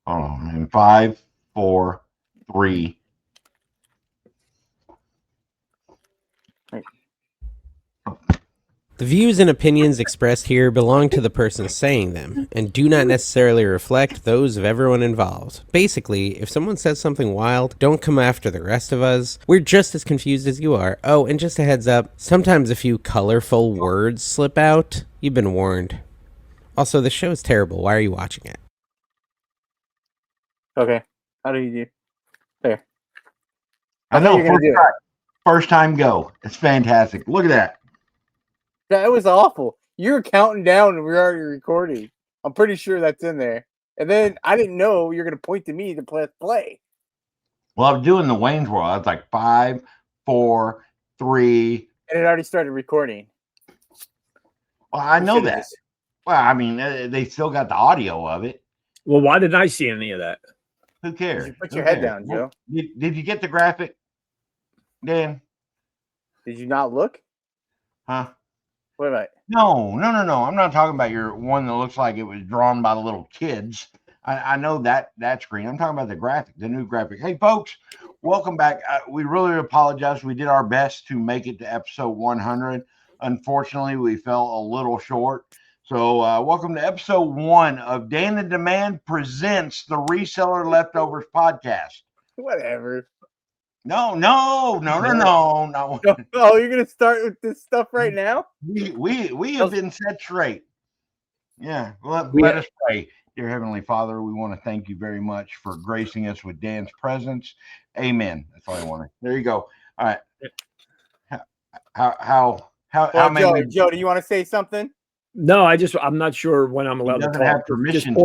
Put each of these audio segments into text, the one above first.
In 5, 4, 3. The views and opinions expressed here belong to the person saying them and do not necessarily reflect those of everyone involved. Basically, if someone says something wild, don't come after the rest of us. We're just as confused as you are. Oh, and just a heads up, sometimes a few colorful words slip out. You've been warned. Also, the show is terrible. Why are you watching it? Okay. How do you do? There. I know. You're gonna do it. First time go. It's fantastic. Look at that. That was awful. You were counting down and we were already recording. I'm pretty sure that's in there. And then I didn't know you're going to point to me to play. Well, I was doing the Wayne's World. I was like 5, 4, 3. And it already started recording. Well, I know that. Well, I mean, they still got the audio of it. Well, why didn't I see any of that? Who cares? You put your head down, Joe. Did you get the graphic, Dan? Did you not look? Huh? What about it? No. I'm not talking about your one that looks like it was drawn by the little kids. I know that screen. I'm talking about the graphic, the new graphic. Hey, folks, welcome back. We really apologize. We did our best to make it to episode 100. Unfortunately, we fell a little short. So welcome to episode 1 of Dan the Demand presents the Reseller Leftovers Podcast. Whatever. No. Oh, you're gonna start with this stuff right now? We have been set straight. Yeah. Let us pray. Dear Heavenly Father, we want to thank you very much for gracing us with Dan's presence. Amen. That's all I wanted. There you go. All right. Joe, do you want to say something? No, I'm not sure when I'm allowed to talk. Have permission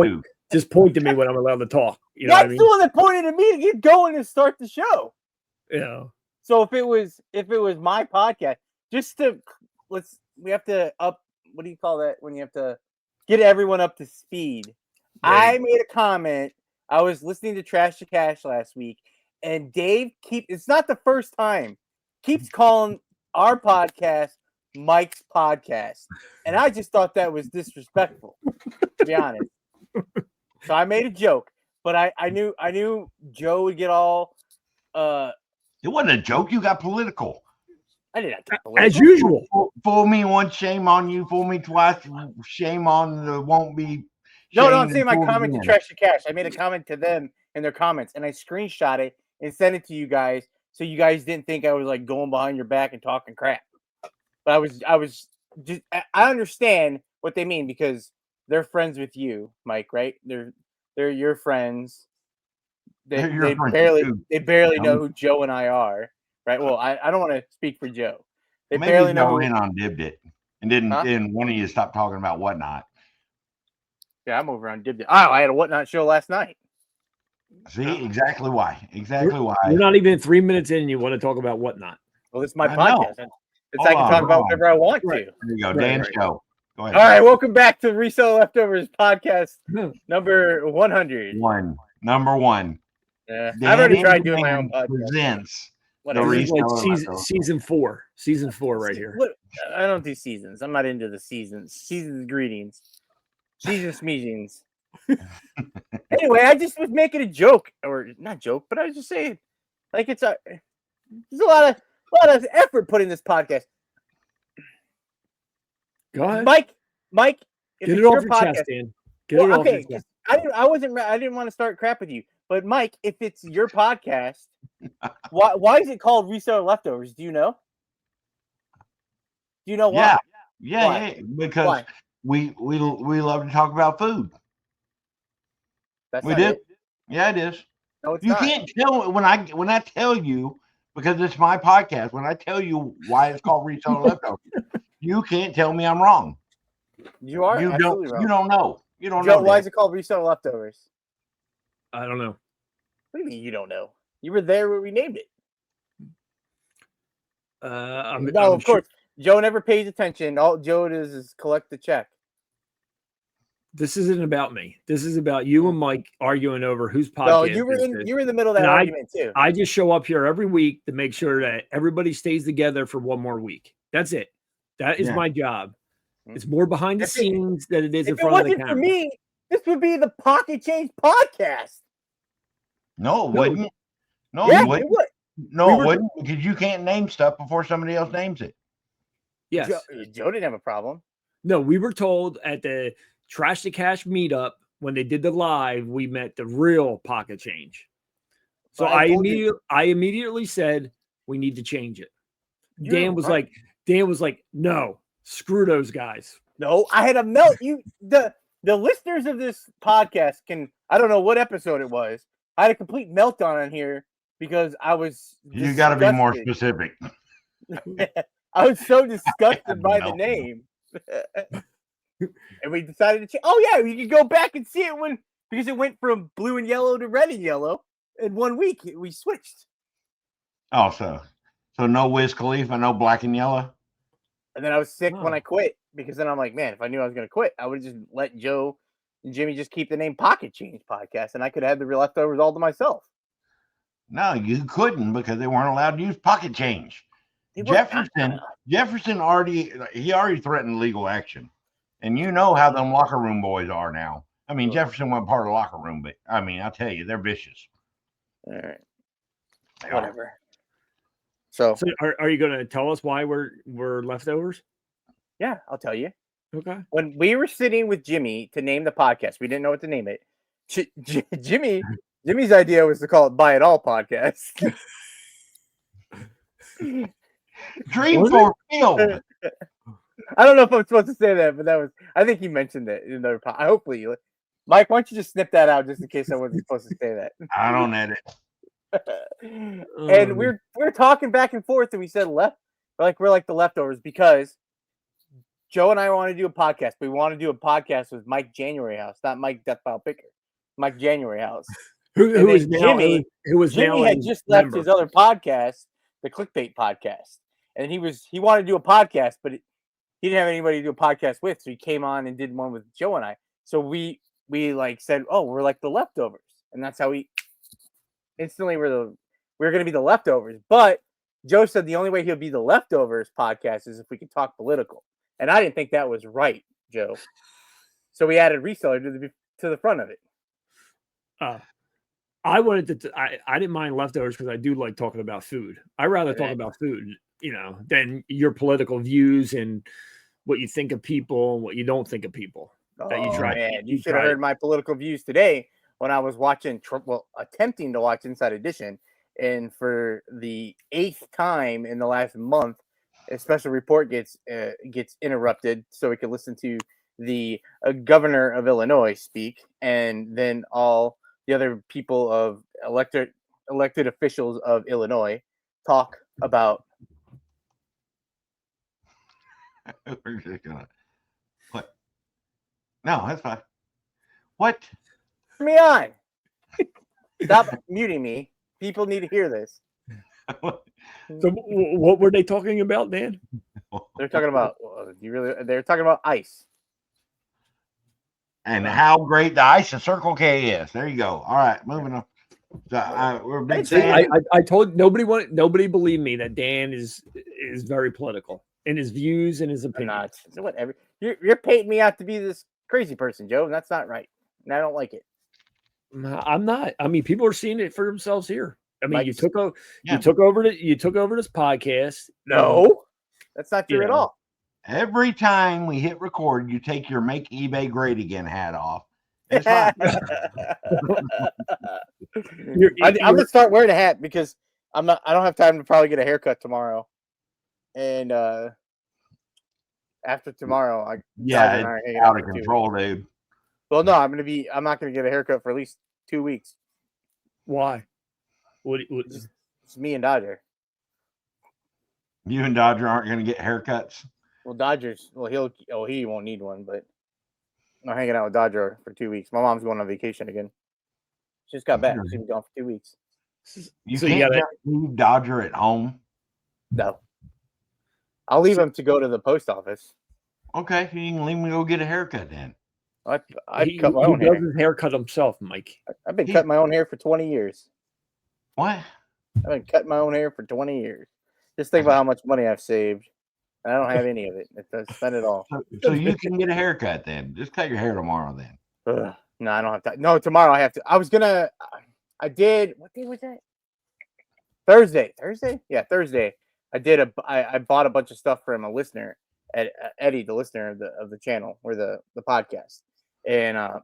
just point to me when I'm allowed to talk. You know That's what I mean? the one that pointed at me to get going and start the show. Yeah. So if it was my podcast, we have to what do you call that when you have to get everyone up to speed? Right. I made a comment. I was listening to Trash to Cash last week, and Dave it's not the first time, keeps calling our podcast Mike's podcast. And I just thought that was disrespectful, to be honest. So I made a joke, but I knew Joe would get all it wasn't a joke. You got political. I did not get political. As usual. Fool me once, shame on you. Fool me twice, shame on the won't be. No, I'm saying my comment to Trash to Cash. I made a comment to them in their comments, and I screenshot it and sent it to you guys, so you guys didn't think I was like going behind your back and talking crap. But I was just, I understand what they mean because they're friends with you, Mike, right? They're your friends. They barely know who Joe and I are, right? Well, I don't want to speak for Joe. They barely know. Maybe on Dibbed it, and didn't one of you stop talking about Whatnot. Yeah, I'm over on Dibbed it. Oh, I had a Whatnot show last night. See, exactly why. You're not even 3 minutes in, and you want to talk about Whatnot. Well, this is my podcast. I can talk about whatever I want to. There you go, Dan's show. Go ahead. All right, welcome back to Reselling Leftovers Podcast number 100. Number one. Yeah, I've already tried doing my own podcast. Presents season 4. Season 4 right here. I don't do seasons. I'm not into the seasons. Seasons greetings. Seasons meetings. Anyway, I just was making a joke, or not joke, but I was just saying, like there's a lot of effort put in this podcast. Go ahead, Mike. Get it off your chest, Dan. Get it off your chest. I didn't want to start crap with you, but Mike, if it's your podcast, why is it called Reseller Leftovers? Do you know? Do you know why? Yeah, because we love to talk about food. We do. Yeah, it is. No, it's you not. Can't tell when I tell you, because it's my podcast. When I tell you why it's called Reseller Leftovers, you can't tell me I'm wrong. You are. You don't. Wrong. You don't know. You don't Joe, know. Why is it called Reseller Leftovers? I don't know. What do you mean you don't know? You were there when we named it. Of course. Joe never pays attention. All Joe does is collect the check. This isn't about me. This is about you and Mike arguing over whose podcast. No, you were in the middle of that argument too. I just show up here every week to make sure that everybody stays together for one more week. That's it. That is my job. It's more behind the scenes than it is in front of the camera. This would be the Pocket Change Podcast. No, it wouldn't. No, Yeah, it wouldn't. it would. No, it wouldn't, because you can't name stuff before somebody else names it. Yes. Joe didn't have a problem. No, we were told at the Trash to Cash meetup when they did the live, we met the real Pocket Change. So I immediately said we need to change it. Dan was like, no, screw those guys. No, I had a melt. The listeners of this podcast I don't know what episode it was. I had a complete meltdown on here because I was. You got to be more specific. I was so disgusted by the name. And we decided to change. Oh, yeah, we could go back and see it because it went from blue and yellow to red and yellow. In 1 week, we switched. Oh, so no Wiz Khalifa, no black and yellow? And then I was sick when I quit because then I'm like, man, if I knew I was going to quit, I would have just let Joe and Jimmy just keep the name Pocket Change Podcast, and I could have the leftovers all to myself. No, you couldn't because they weren't allowed to use pocket change. Jefferson already threatened legal action. And you know how them locker room boys are now. I mean, Jefferson wasn't part of the locker room, but I mean, I'll tell you, they're vicious. All right. Whatever. So are you going to tell us why we're leftovers? Yeah, I'll tell you. Okay. When we were sitting with Jimmy to name the podcast, we didn't know what to name it. Jimmy's idea was to call it Buy It All Podcast. Dream fulfilled. I don't know if I'm supposed to say that, but I think he mentioned it in another podcast. Hopefully, Mike, why don't you just snip that out just in case I wasn't supposed to say that? I don't edit. And we're talking back and forth, and we said we're like the leftovers because Joe and I want to do a podcast. We want to do a podcast with Mike January House, not Mike Deathfile Picker, Mike January House. Who Jimmy had just left his other podcast, the Clickbait Podcast, and he wanted to do a podcast, but he didn't have anybody to do a podcast with, so he came on and did one with Joe and I. So we said, oh, we're like the leftovers, and that's how we instantly we're going to be the leftovers. But Joe said the only way he'll be the leftovers podcast is if we could talk political, and I didn't think that was right, Joe. So we added Reseller to the front of it. I wanted to. I didn't mind leftovers because I do like talking about food. I rather talk about food, than your political views and what you think of people and what you don't think of people. You should have heard my political views today when I was watching, attempting to watch Inside Edition, and for the 8th time in the last month, a special report gets interrupted so we can listen to the governor of Illinois speak, and then all the other people of elected officials of Illinois talk about. We're just gonna what? No, that's fine. What? Turn me on. Stop muting me. People need to hear this. So, what were they talking about, Dan? They're talking about. They're talking about ice. And how great the ice and Circle K is. There you go. All right, moving on. So, we're big fans. I told nobody believed me that Dan is very political in his views and his opinions. So whatever. You're painting me out to be this crazy person, Joe, and that's not right. And I don't like it. I'm not. I mean, people are seeing it for themselves here. I mean, you took over this podcast. No, that's not true at all. Every time we hit record, you take your "Make eBay Great Again" hat off. It's fine. I'm gonna start wearing a hat because I don't have time to probably get a haircut tomorrow, and after tomorrow, it's out of control, dude. Well, no, I'm not gonna get a haircut for at least 2 weeks. Why? It's me and Dodger. You and Dodger aren't gonna get haircuts. Well, Dodger's. Well, he won't need one, but I'm hanging out with Dodger for 2 weeks. My mom's going on vacation again. She just got back. She's been gone for 2 weeks. You can't just leave Dodger at home. No, I'll leave him to go to the post office. Okay, you can leave him to go get a haircut then. I cut my own hair. He does his haircut himself, Mike. I've been cutting my own hair for 20 years. What? I've been cutting my own hair for 20 years. Just think about how much money I've saved. I don't have any of it. I spend it all. So you can get a haircut then. Just cut your hair tomorrow then. No, I don't have time. No, tomorrow I have to. I did. What day was that? Thursday. Yeah, Thursday. I bought a bunch of stuff from a listener, Eddie, the listener of the channel or the podcast, and I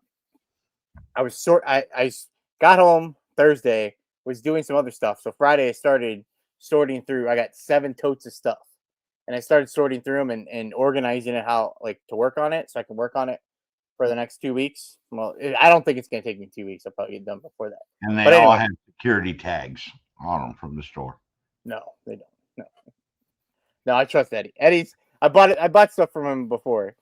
got home Thursday, was doing some other stuff. So Friday I started sorting through. I got 7 totes of stuff, and I started sorting through them and organizing it how to work on it so I can work on it for the next 2 weeks. Well, I don't think it's gonna take me 2 weeks. I'll probably get done before that. And they But all anyway. have security tags on them from the store. No, they don't. No, I trust Eddie. I bought stuff from him before,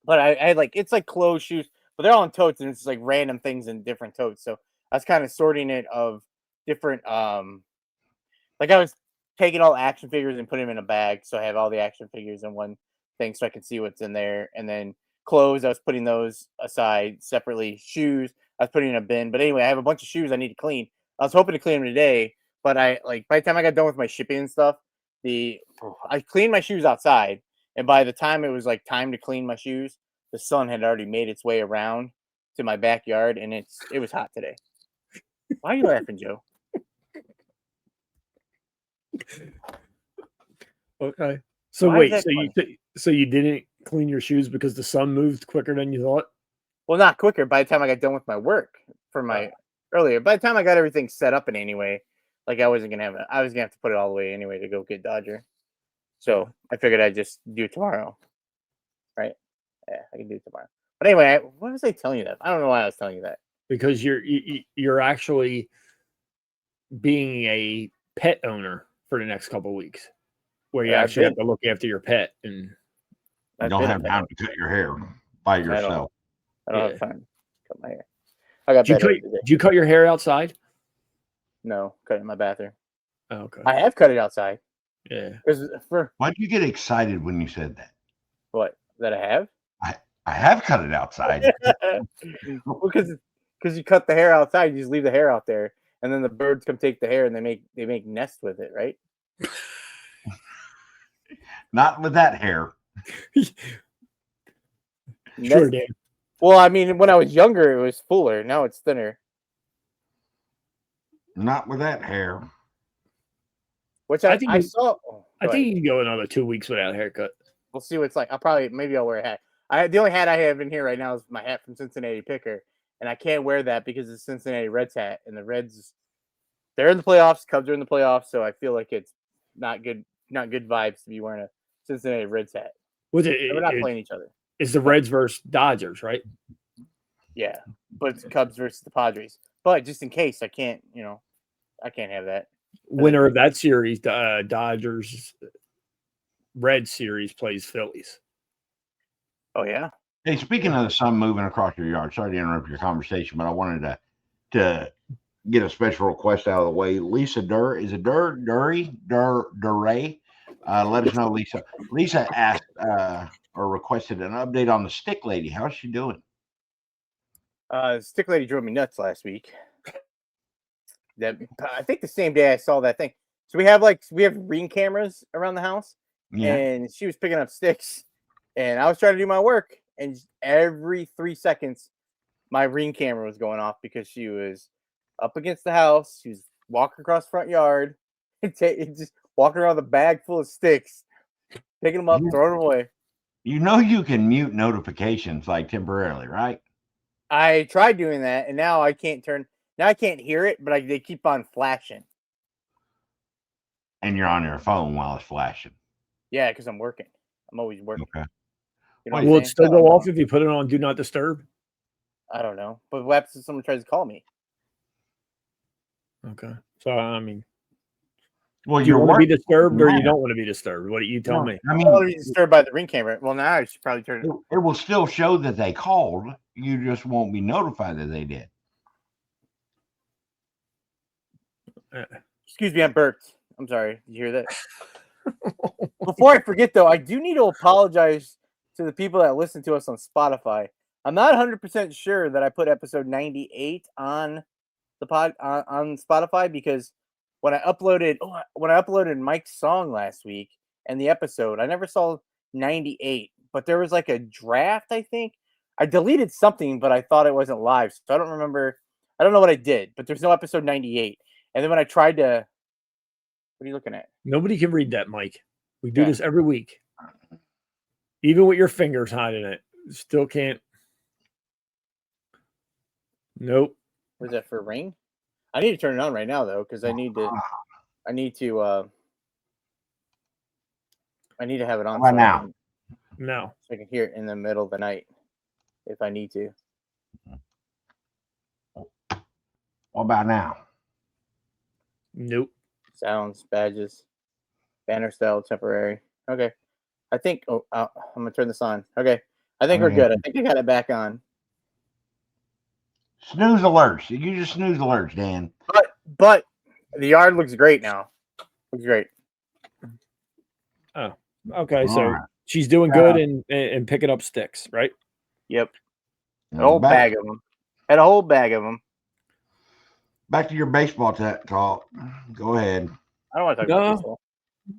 but I had it's like clothes, shoes, but they're all in totes, and it's like random things in different totes. So I was kind of sorting it of different. Like I was taking all action figures and putting them in a bag, so I have all the action figures in one thing, so I can see what's in there. And then clothes, I was putting those aside separately. Shoes, I was putting in a bin. But anyway, I have a bunch of shoes I need to clean. I was hoping to clean them today, but by the time I got done with my shipping and stuff, I cleaned my shoes outside, and by the time it was time to clean my shoes, the sun had already made its way around to my backyard, and it was hot today. Why are you laughing, Joe? Okay. So Why is wait, that so you didn't clean your shoes because the sun moved quicker than you thought? Well, not quicker. By the time I got done with my work for my earlier, by the time I got everything set up in anyway, I was gonna have to put it all the way anyway to go get Dodger. So I figured I'd just do it tomorrow. Right? Yeah, I can do it tomorrow. But anyway, why was I telling you that? I don't know why I was telling you that. Because you're actually being a pet owner for the next couple of weeks, where you actually have to look after your pet, and you don't have time to cut your hair by yourself. I don't have time to cut my hair. I got did you cut your hair outside? No, cut it in my bathroom. Oh, okay. I have cut it outside. Yeah. Why'd you get excited when you said that? What? That I have? I have cut it outside. Because you cut the hair outside, you just leave the hair out there, and then the birds come take the hair and they make nests with it, right? Not with that hair. Sure, Dan. Well, I mean, when I was younger, it was fuller. Now it's thinner. Not with that hair. Which I saw. I think you can go another 2 weeks without a haircut. We'll see what it's like. Maybe I'll wear a hat. The only hat I have in here right now is my hat from Cincinnati Picker, and I can't wear that because it's Cincinnati Reds hat, and the Reds, they're in the playoffs. Cubs are in the playoffs, so I feel like it's not good vibes to be wearing a Cincinnati Reds hat. We're not playing each other. It's the Reds versus Dodgers, right? Yeah, but it's Cubs versus the Padres. But just in case, I can't have that. Winner of that series, Dodgers Red series plays Phillies. Oh yeah. Hey, speaking of the sun moving across your yard, sorry to interrupt your conversation, but I wanted to get a special request out of the way. Lisa Duray. Let us know, Lisa. Lisa asked or requested an update on the stick lady. How's she doing? Stick lady drove me nuts last week. I think the same day I saw that thing. So we have ring cameras around the house, and she was picking up sticks, and I was trying to do my work, and every 3 seconds, my ring camera was going off because she was up against the house. She was walking across the front yard, and just walking around with a bag full of sticks, picking them up, throwing them away. You know you can mute notifications temporarily, right? I tried doing that, and now I can't hear it, but they keep on flashing. And you're on your phone while it's flashing. Yeah, because I'm working. I'm always working. Okay. You know Will it still go off if you put it on Do Not Disturb? I don't know. But what happens if someone tries to call me? Okay. So, I mean, well, do you want to be disturbed or you don't want to be disturbed? What do you tell me? I mean, I want to be disturbed by the ring camera. Well, now I should probably turn it. It will still show that they called. You just won't be notified that they did. Excuse me, I burped. I'm sorry. Did you hear that? Before I forget, though, I do need to apologize to the people that listen to us on Spotify. I'm not 100% sure that I put episode 98 on the pod on Spotify because when I uploaded Mike's song last week and the episode, I never saw 98, but there was a draft. I think I deleted something, but I thought it wasn't live, so I don't remember. I don't know what I did, but there's no episode 98. And then when I tried to, what are you looking at? Nobody can read that, Mike. We do Yeah. this every week. Even with your fingers hiding it, still can't. Nope. Was that for ring? I need to turn it on right now though, because I need to have it on. Right now. No. So I can hear it in the middle of the night if I need to. What about now? Nope. Sounds, badges, banner style, temporary. Okay. I think, I'm going to turn this on. Okay. I think we're good. I think I got it back on. Snooze alerts. You just snooze alerts, Dan. But the yard looks great now. Looks great. Oh, okay. So All right. she's doing good and picking up sticks, right? Yep. A whole bag of them. Had a whole bag of them. Back to your baseball talk. Go ahead. I don't want to talk about baseball.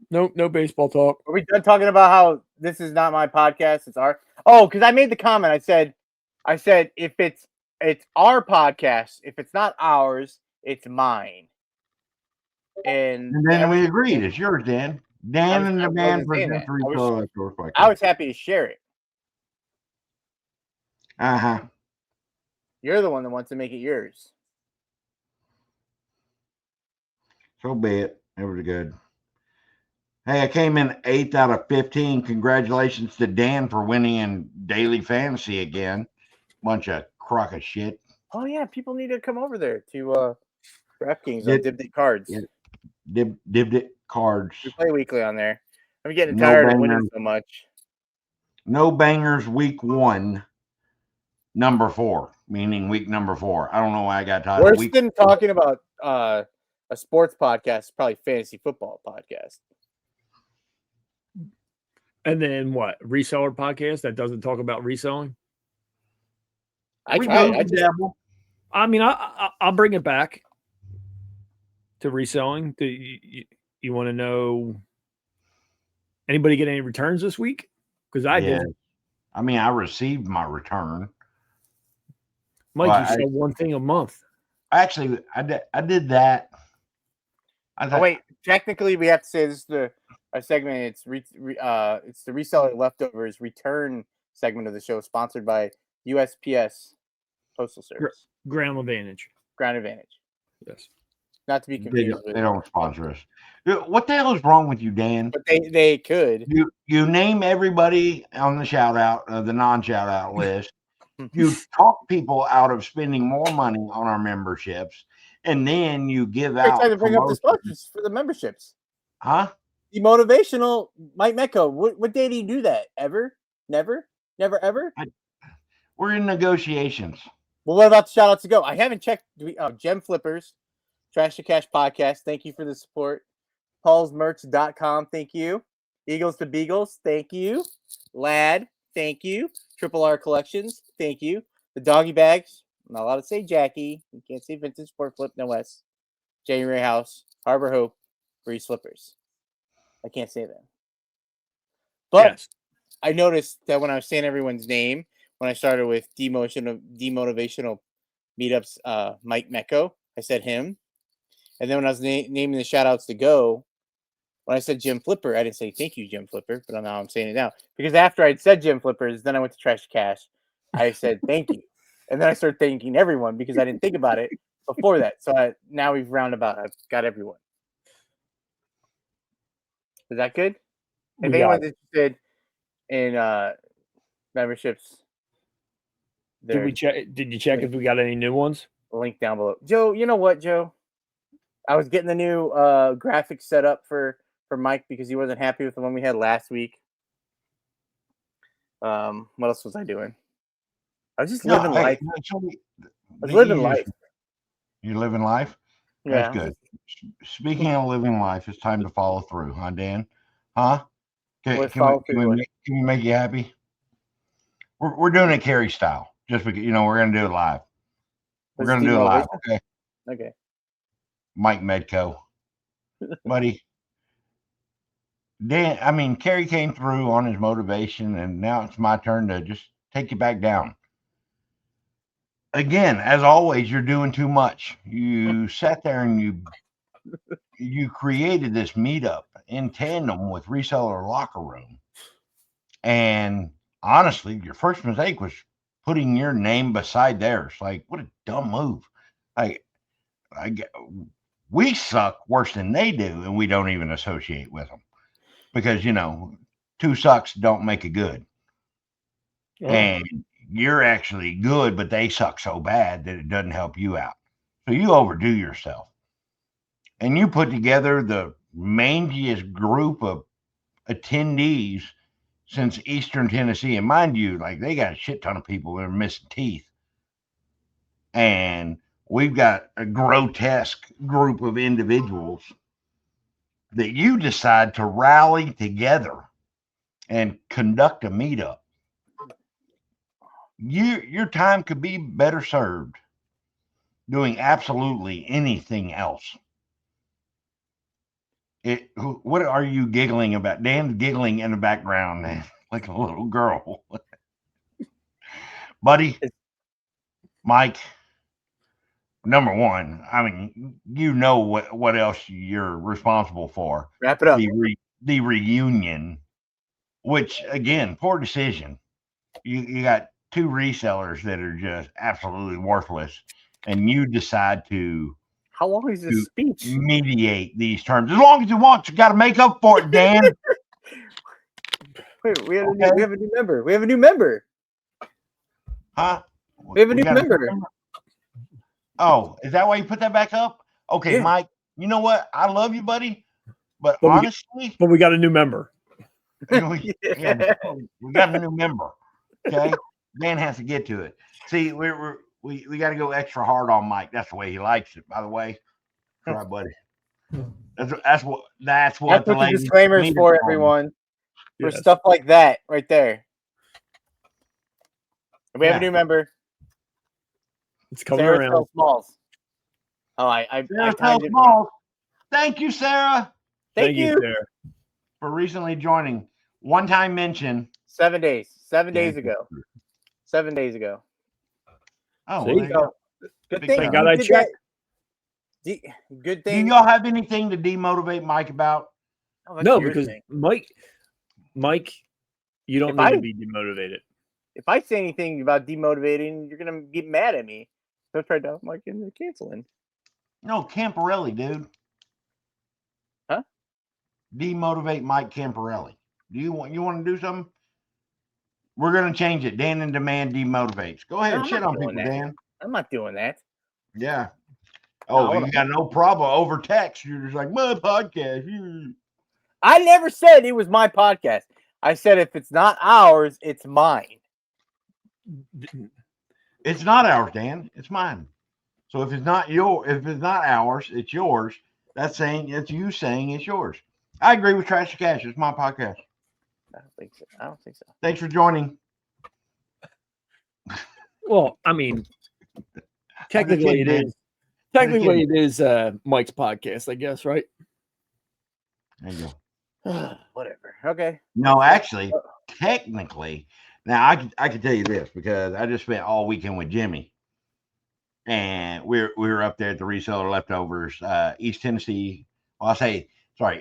Nope, no baseball talk. Are we done talking about how this is not my podcast? It's our. Oh, because I made the comment. I said, if it's our podcast, if it's not ours, it's mine. And then we agreed. It's yours, Dan. Dan and the man presents Reseller Leftovers Podcast. I was happy to share it. You're the one that wants to make it yours. So be it. It was good. Hey, I came in 8th out of 15. Congratulations to Dan for winning in daily fantasy again. Bunch of crock of shit. Oh yeah, people need to come over there to DraftKings on Dibd Cards. Yeah. Dibd Cards. We play weekly on there. I'm getting tired of winning so much. No bangers week 1, number 4, meaning week number 4. I don't know why I got tired. Worse than talking about a sports podcast, probably fantasy football podcast. And then what? Reseller podcast that doesn't talk about reselling? I tried. I mean, I'll bring it back to reselling. Do you want to know anybody get any returns this week? Because I did. I mean, I received my return. Mike, you sell one thing a month. Actually, I did that. Wait, technically, we have to say this is our segment. It's the Reseller Leftovers return segment of the show, sponsored by USPS Postal Service. Ground Advantage. Yes. Not to be confused. They don't sponsor us. What the hell is wrong with you, Dan? But they could. You name everybody on the shout out, the non-shout out list. You talk people out of spending more money on our memberships, and then you give out. Trying to bring up the sponsors for the memberships. Huh? Demotivational, Mike Mecco. What day do you do that? Ever? Never? Never ever? We're in negotiations. Well, what about the shout outs to go? I haven't checked. Gem Flippers, Trash to Cash Podcast. Thank you for the support. PaulsMerch.com. Thank you. Eagles to Beagles. Thank you. Lad. Thank you. Triple R Collections. Thank you. The Doggy Bags. I'm not allowed to say Jackie. You can't say Vintage Sport Flip. No S. January House. Harbor Hope. Free Slippers. I can't say that. But yes. I noticed that when I was saying everyone's name, when I started with Demotivational Meetups, Mike Mecco, I said him. And then when I was naming the shout outs to go, when I said Jim Flipper, I didn't say thank you, Jim Flipper, but now I'm saying it now. Because after I'd said Jim Flippers, then I went to Trash Cash. I said thank you. And then I started thanking everyone because I didn't think about it before that. So now we've roundabout. I've got everyone. Is that good? If anyone's interested in memberships, did you check if we got any new ones? Link down below. Joe, you know what, Joe? I was getting the new graphics set up for Mike because he wasn't happy with the one we had last week. What else was I doing? I was just living life. I was living life. You're living life? Yeah. That's good. Speaking of living life, it's time to follow through, huh, Dan? Huh? Can we make you happy? We're doing it Carrie style. Just because, we're going to do it live. We're going to do it live, okay? Okay. Mike Medco. Buddy. Dan, Carrie came through on his motivation, and now it's my turn to just take you back down. again, as always, you're doing too much. You sat there and you created this meetup in tandem with Reseller Locker Room. And honestly, your first mistake was putting your name beside theirs. Like, what a dumb move. Like, we suck worse than they do, and we don't even associate with them because, two sucks don't make a good. Oh. And you're actually good, but they suck so bad that it doesn't help you out. So you overdo yourself. And you put together the mangiest group of attendees since Eastern Tennessee. And mind you, like, they got a shit ton of people that are missing teeth. And we've got a grotesque group of individuals that you decide to rally together and conduct a meetup. Your time could be better served doing absolutely anything else. What are you giggling about? Dan's giggling in the background like a little girl. Buddy, Mike, number one, I mean, what else you're responsible for. Wrap it up. The reunion, which, again, poor decision. You got two resellers that are just absolutely worthless, and you decide to how long is this speech? Mediate these terms as long as you want. You got to make up for it, Dan. Wait, we have a new member. We have a new member. Huh? We have a new member. Oh, is that why you put that back up? Okay, yeah. Mike. You know what? I love you, buddy, but honestly, we got a new member. We got a new member. Okay, Dan has to get to it. See, we got to go extra hard on Mike. That's the way he likes it. By the way, all right, buddy. That's what the disclaimers for everyone. For stuff like that, right there. We have a new member. It's coming Sarah around. Smalls. Oh, I Smalls. Thank you, Sarah. Thank you, Sarah, for recently joining. One-time mention. 7 days. 7 days ago. 7 days ago. Oh, there you go. Good thing. Got I checked. Good thing. Do y'all have anything to demotivate Mike about? No, because Mike, you don't need to be demotivated. If I say anything about demotivating, you're gonna get mad at me. So I tried to Mike into canceling. No, Camparelli, dude. Huh? Demotivate Mike Camparelli. You want to do something? We're gonna change it. Dan in Demand demotivates. Go ahead, shit on people, Dan. I'm not doing that. Yeah. Oh, you got no problem over text. You're just like, my podcast. I never said it was my podcast. I said if it's not ours, it's mine. It's not ours, Dan. It's mine. So if it's not ours, it's yours. That's you saying it's yours. I agree with Trash to Cash. It's my podcast. I don't think so. Thanks for joining. Well, I mean, technically it is. Technically, it is Mike's podcast, I guess, right? There you go. Whatever. Okay. No, actually, technically, now I can tell you this because I just spent all weekend with Jimmy, and we were up there at the Reseller Leftovers, East Tennessee. Well,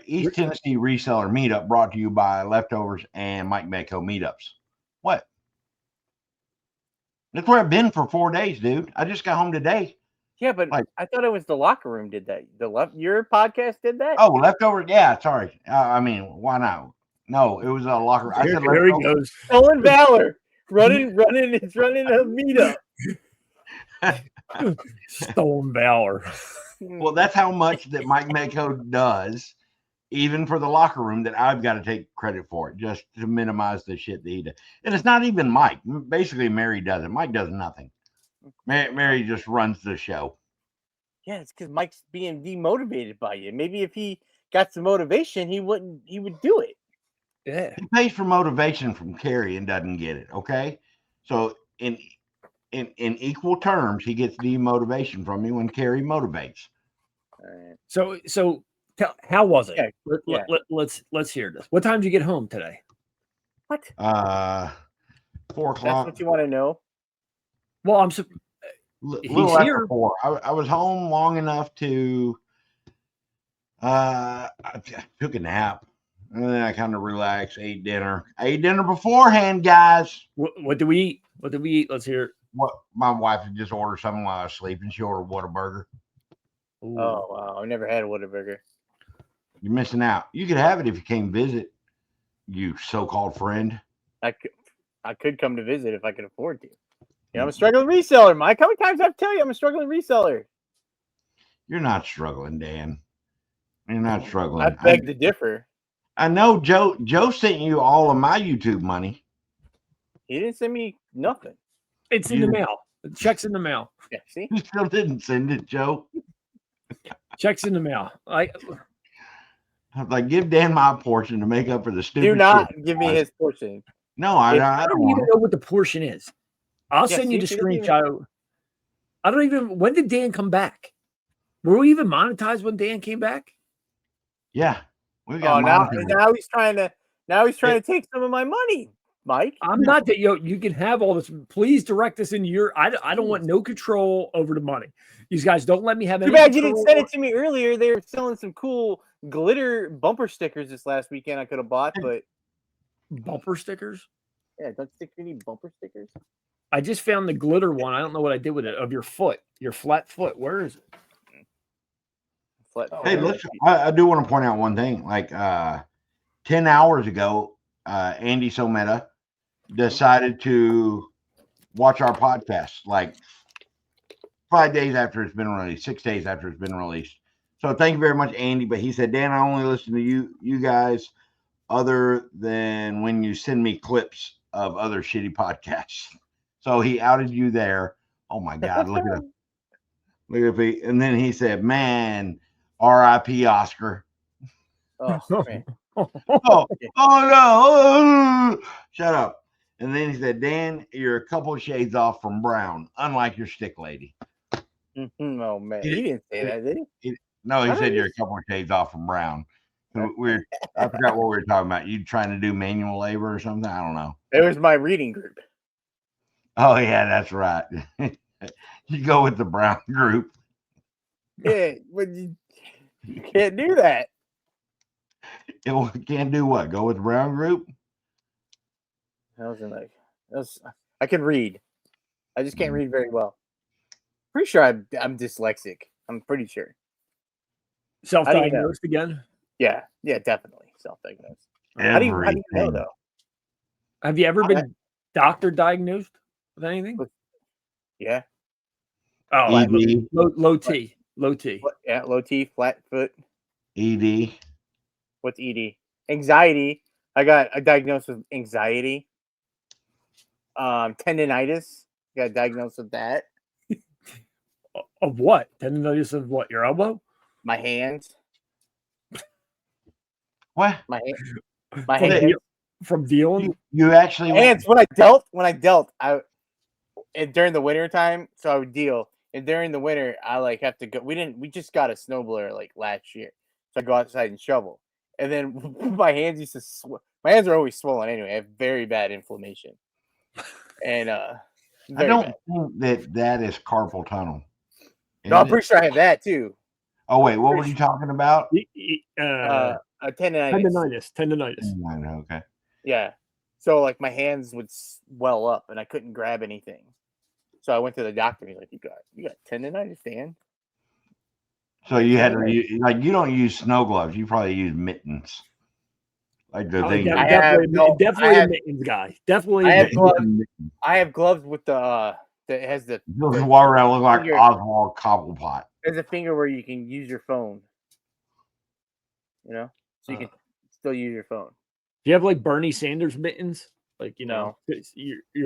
East Tennessee Reseller Meetup, brought to you by Leftovers and Mike Medco Meetups. What? That's where I've been for 4 days, dude. I just got home today. Yeah, but I thought it was the Locker Room did that. Your podcast did that? Oh, Leftovers. Yeah, sorry. I mean, why not? No, it was a Locker Room. Here he goes. Stolen Valor. Running a meetup. Stolen Valor. Well, that's how much that Mike Medco does, even for the Locker Room, that I've got to take credit for it, just to minimize the shit that he does. And it's not even Mike. Basically, Mary does it. Mike does nothing. Mary just runs the show. Yeah, it's because Mike's being demotivated by you. Maybe if he got some motivation, he would do it. Yeah. He pays for motivation from Carrie and doesn't get it. Okay. So in equal terms, he gets demotivation from me when Carrie motivates. All right. So how was it? Yeah. Let's hear this. What time did you get home today? What? 4 o'clock. That's what you want to know? Well, little after 4. I was home long enough to. I took a nap, and then I kind of relaxed. Ate dinner. I ate dinner beforehand, guys. What do we eat? What did we eat? Let's hear it. What my wife had just ordered something while I was sleeping. She ordered Whataburger. Oh wow, I've never had a Whataburger. You're missing out. You could have it if you came visit. You so-called friend. I could come to visit if I could afford to. I'm a struggling reseller, Mike. How many times do I have to tell you I'm a struggling reseller? You're not struggling, Dan. You're not struggling. I beg to differ. I know Joe sent you all of my YouTube money. He didn't send me nothing. It's in the mail. The check's in the mail. Yeah, see? You still didn't send it, Joe. Check's in the mail. I was like, give Dan my portion to make up for the stupid. Do not give me his portion. No, I don't even know what the portion is. I'll send you the screenshot. I don't even. When did Dan come back? Were we even monetized when Dan came back? Yeah, we got. Now he's trying to take some of my money, Mike. I'm not that. You can have all this. Please direct us into your. I don't want no control over the money. These guys don't let me have any. Too bad you didn't send it to me earlier. They were selling some cool glitter bumper stickers this last weekend. I could have bought, but bumper stickers. Yeah, don't you think we need bumper stickers? I just found the glitter one. I don't know what I did with it. Of your foot, your flat foot. Where is it? Hey, listen, I do want to point out one thing. Like 10 hours ago, Andy Someta decided to watch our podcast like 5 days after it's been released, 6 days after it's been released. So thank you very much, Andy. But he said, Dan, I only listen to you guys other than when you send me clips of other shitty podcasts. So he outed you there. Oh my God, look at him. Look at me. And then he said, man, R.I.P. Oscar. Oh, man. oh no. Shut up. And then he said, Dan, you're a couple of shades off from brown, unlike your stick lady. Oh, man. He didn't say that, did he? No, he said you're a couple of shades off from brown. I forgot what we were talking about. You trying to do manual labor or something? I don't know. It was my reading group. Oh, yeah, that's right. You go with the brown group. Yeah, but you can't do that. It can't do what? Go with the brown group? I can read. I just can't read very well. Pretty sure I'm dyslexic. I'm pretty sure. Self-diagnosed again? Yeah, definitely self-diagnosed. How do you know though? Have you ever been doctor diagnosed with anything? Yeah. Oh, ED. Low T. Low T. Yeah, low T, flat foot. ED. What's ED? Anxiety. I got diagnosed with anxiety. Tendinitis. Got diagnosed with that. Of what? Tendinitis of what? Your elbow? My hands. What? My hands. From dealing? You actually hands. When I dealt, during the winter time, so I would deal. And during the winter, I have to go. We just got a snowblower last year. So I go outside and shovel. And then my hands used to my hands are always swollen anyway. I have very bad inflammation. And I don't think that is carpal tunnel. No, I'm pretty sure I have that too. Oh wait, what were you talking about? Tendinitis. Tendinitis. Okay. Yeah. So my hands would swell up and I couldn't grab anything. So I went to the doctor. He's like, "You got tendinitis, Dan." So you had to you don't use snow gloves. You probably use mittens. Like the thing. Definitely a mittens guy. Definitely. I have gloves with that has the walk around look like Oswald Cobblepot. There's a finger where you can use your phone. So you can still use your phone. Do you have Bernie Sanders mittens? You're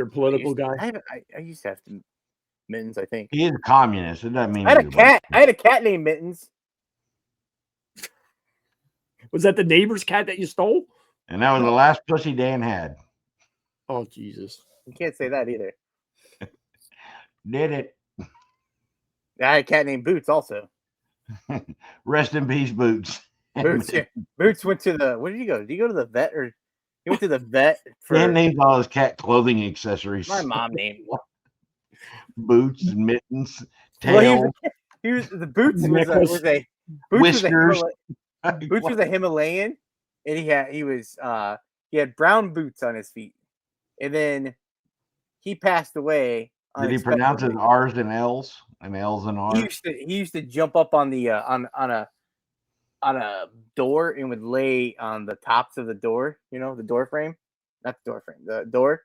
a political guy. I used to have mittens. I think he is a communist. It doesn't mean I had a cat. I had a cat named Mittens. Was that the neighbor's cat that you stole? And that was the last pussy Dan had. Oh Jesus! You can't say that either. Did it? I had a cat named Boots also. Rest in peace, Boots. Boots went to the. Where did he go? Did he go to the vet or? He went to the vet. Dan named all his cat clothing accessories. My mom named. boots, mittens, Well, tail, he was the boots Necklace. was a whiskers. Boots was a Himalayan, and he had brown boots on his feet, and then he passed away. Did he pronounce it unexpectedly. R's and L's and L's and R's? He used to jump up on the on a door and would lay on the tops of the door. You know, the door frame, not the door frame, the door,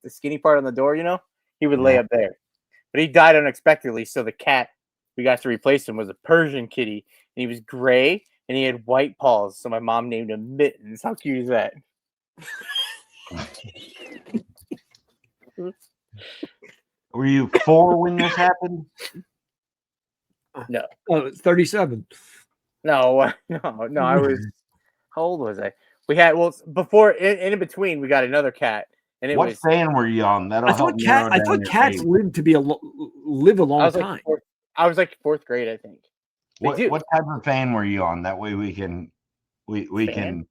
the skinny part on the door. You know, he would lay Yeah. up there, but he died unexpectedly. So the cat we got to replace him was a Persian kitty, and he was gray and he had white paws. So my mom named him Mittens. How cute is that? Were you 4 when this happened? No, Oh, 37. no. I was. How old was I? We had before in between we got another cat, and it What was. fan were you on? That'll help narrow I down thought your cats age. live to be live a long time. I was like 4th grade, I think. What do. type of fan were you on? That way we can Fan?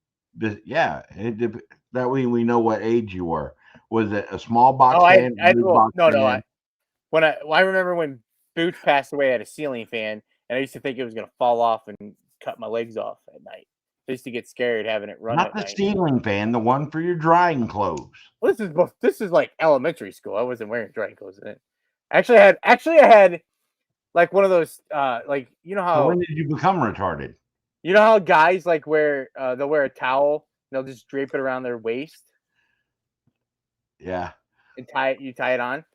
that way we know what age you were. Was it a small box Oh, fan? a big box fan? I remember when Boots passed away, I had a ceiling fan, and I used to think it was gonna fall off and cut my legs off at night. I used to get scared having it run Not at the night. ceiling fan, the one for your drying clothes. Well, this is like elementary school. I wasn't wearing dry clothes in it. Actually, I had like one of those like you know So how when did you become retarded? you know how guys like wear they'll wear a towel and they'll just drape it around their waist Yeah. and tie it on.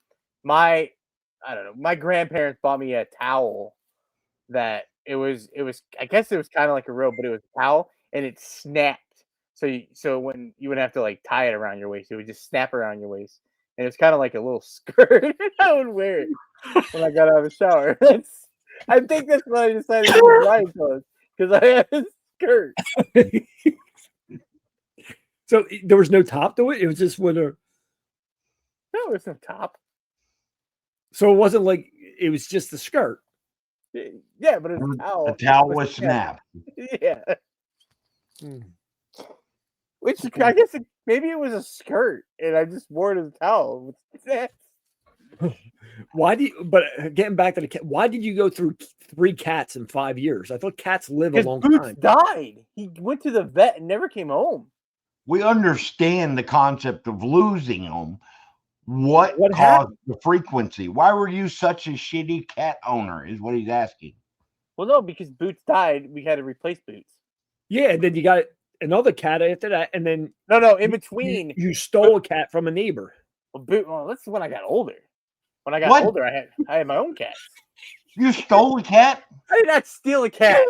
I don't know. My grandparents bought me a towel that it was I guess it was kind of like a robe, but it was a towel and it snapped. So when you would have to like tie it around your waist, it would just snap around your waist. And it was kind of like a little skirt. I would wear it when I got out of the shower. I think that's why I decided to do dry clothes because I had a skirt. So there was no top to it. It was just with a. No, there's no top. So it wasn't like it was just a skirt. Yeah, but it was a towel. A towel with snap. Yeah. Which I guess maybe it was a skirt, and I just wore it as a towel. Why do you? But getting back to the cat, why did you go through 3 cats in 5 years? I thought cats live a long Boots time. died. He went to the vet and never came home. We understand the concept of losing them. What caused happened? the frequency? Why were you such a shitty cat owner? Is what he's asking. Well, no, because Boots died, we had to replace Boots. Yeah, and then you got another cat after that, and then No, in between. you stole a cat from a neighbor. Well, that's when I got older. When I got older, I had my own cat. You stole a cat? I did not steal a cat.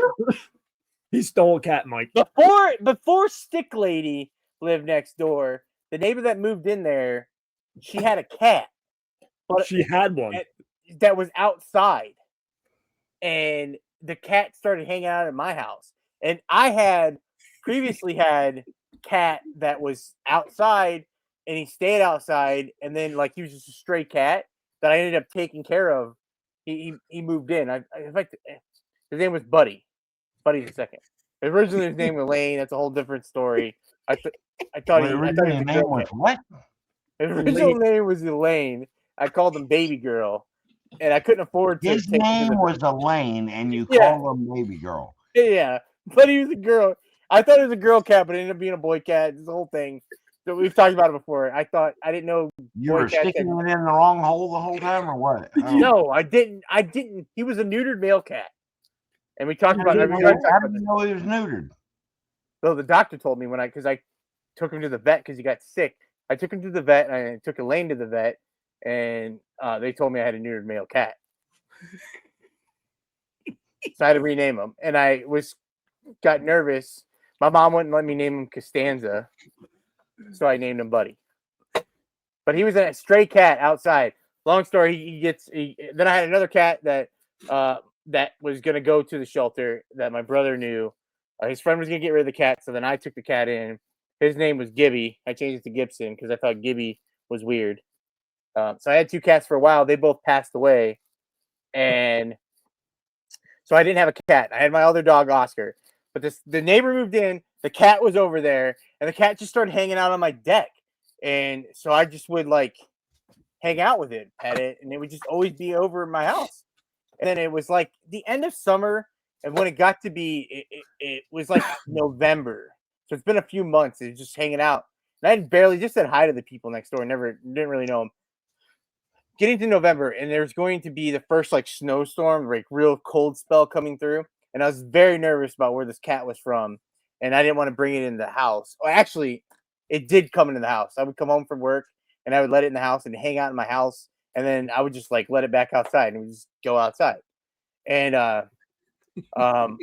He stole a cat, Mike. Before Stick Lady lived next door, the neighbor that moved in there, she had a cat. But She had one. that was outside. And the cat started hanging out at my house. And I had previously had cat that was outside and he stayed outside and then like he was just a stray cat that I ended up taking care of. He moved in. His name was Buddy. Buddy the second. Originally his name was Lane. That's a whole different story. I thought his name was what? His original name was Elaine. I called him Baby Girl, and I couldn't afford to. His name was Elaine, and you called him Baby Girl. Yeah, but he was a girl. I thought it was a girl cat, but it ended up being a boy cat. This whole thing. So we've talked about it before. I didn't know you were sticking it in the wrong hole the whole time, or what? No, I didn't. He was a neutered male cat, and we talked about it. How did you know he was neutered? So the doctor told me because I took him to the vet because he got sick. I took him to the vet, and I took Elaine to the vet, and they told me I had a neutered male cat. So I had to rename him, and I got nervous. My mom wouldn't let me name him Costanza, so I named him Buddy. But he was a stray cat outside. Long story. Then I had another cat that was going to go to the shelter that my brother knew. His friend was going to get rid of the cat, so then I took the cat in. His name was Gibby. I changed it to Gibson because I thought Gibby was weird. So I had 2 cats for a while. They both passed away. And so I didn't have a cat. I had my other dog, Oscar. But the neighbor moved in. The cat was over there. And the cat just started hanging out on my deck. And so I just would hang out with it, pet it, and it would just always be over in my house. And then it was like the end of summer, and when it got to be, it was like November. So it's been a few months. It was just hanging out. And I barely just said hi to the people next door. Didn't really know them. Getting to November, and there's going to be the first like snowstorm, like real cold spell coming through. And I was very nervous about where this cat was from, and I didn't want to bring it into the house. Well, actually, it did come into the house. I would come home from work, and I would let it in the house and hang out in my house, and then I would just like let it back outside, and we just go outside. And I was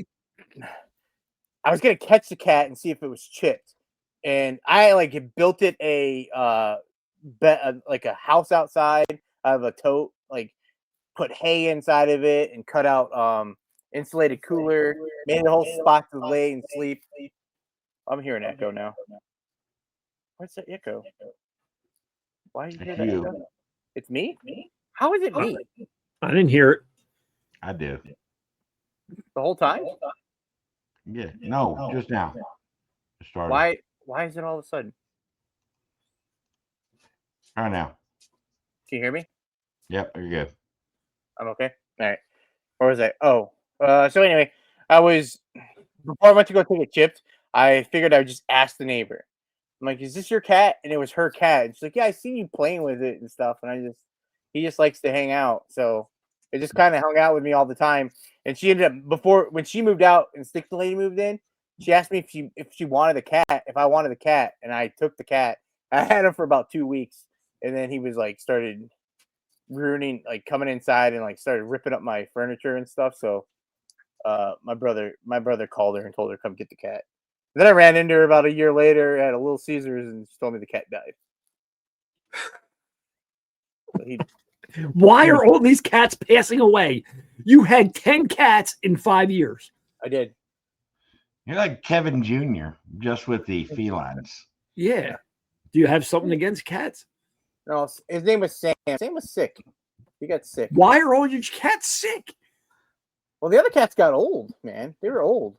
gonna catch the cat and see if it was chipped, and I like built it like a house outside. I have a tote, like put hay inside of it and cut out insulated cooler, made a whole spot to lay and sleep. I'm hearing echo now. What's that echo? Why do you hear that echo? It's me? How is it me? I didn't hear it. I do. The whole time? Yeah. No, just now. It started. Why is it all of a sudden? All right now. Can you hear me? Yep, you're good. I'm okay. All right. Where was I? Oh, so anyway, before I went to go take it chipped, I figured I would just ask the neighbor. I'm like, "Is this your cat?" And it was her cat. And she's like, "Yeah, I seen you playing with it and stuff." And he just likes to hang out. So it just kind of hung out with me all the time. And she ended up when she moved out and Stick the Lady moved in, she asked me if she wanted the cat, if I wanted the cat, and I took the cat. I had him for about 2 weeks, and then he was like started ruining, like coming inside and like started ripping up my furniture and stuff. So my brother called her and told her to come get the cat. And then I ran into her about a year later at a Little Caesars, and she told me the cat died. So Why are all these cats passing away? You had 10 cats in 5 years. I did. You're like Kevin Jr., just with the felines. Yeah. Do you have something against cats? No, his name was Sam. Sam was sick. He got sick. Why are all your cats sick? Well, the other cats got old, man. They were old.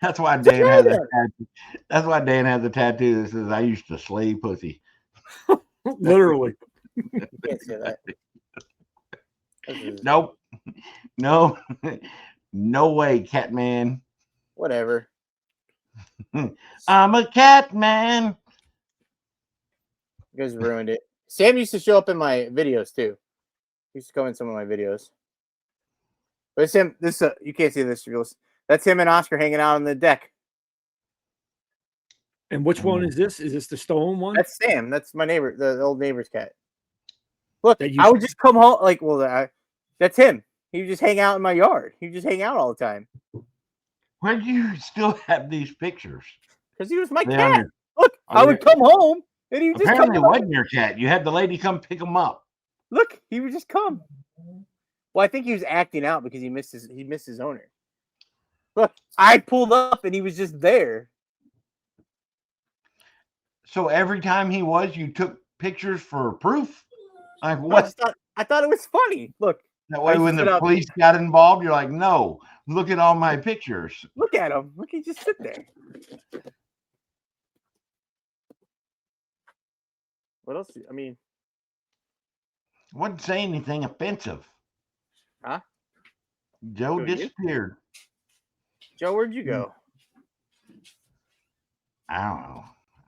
That's why Dan has a tattoo. That's why Dan has a tattoo that says, "I used to slay pussy." Literally. You can't say that. Nope. No. No way, cat man. Whatever. I'm a cat man. You guys ruined it. Sam used to show up in my videos too. He used to come in some of my videos. But it's him. This you can't see this. That's him and Oscar hanging out on the deck. And which one is this? Is this the stolen one? That's Sam. That's my neighbor, the old neighbor's cat. Look, I would just come home like, that's him. He would just hang out in my yard. He would just hang out all the time. Why do you still have these pictures? Because he was my cat. Look, I would come home and he would just come. Apparently, it wasn't your cat. You had the lady come pick him up. Look, he would just come. Well, I think he was acting out because he missed his owner. Look, I pulled up and he was just there. So every time you took pictures for proof? Like what? I thought it was funny. Look. That way when the police got involved, you're like, no, look at all my pictures. Look at him. Look, he just sit there. What else? I mean. Wouldn't say anything offensive. Huh? Joe disappeared. Joe, where'd you go? I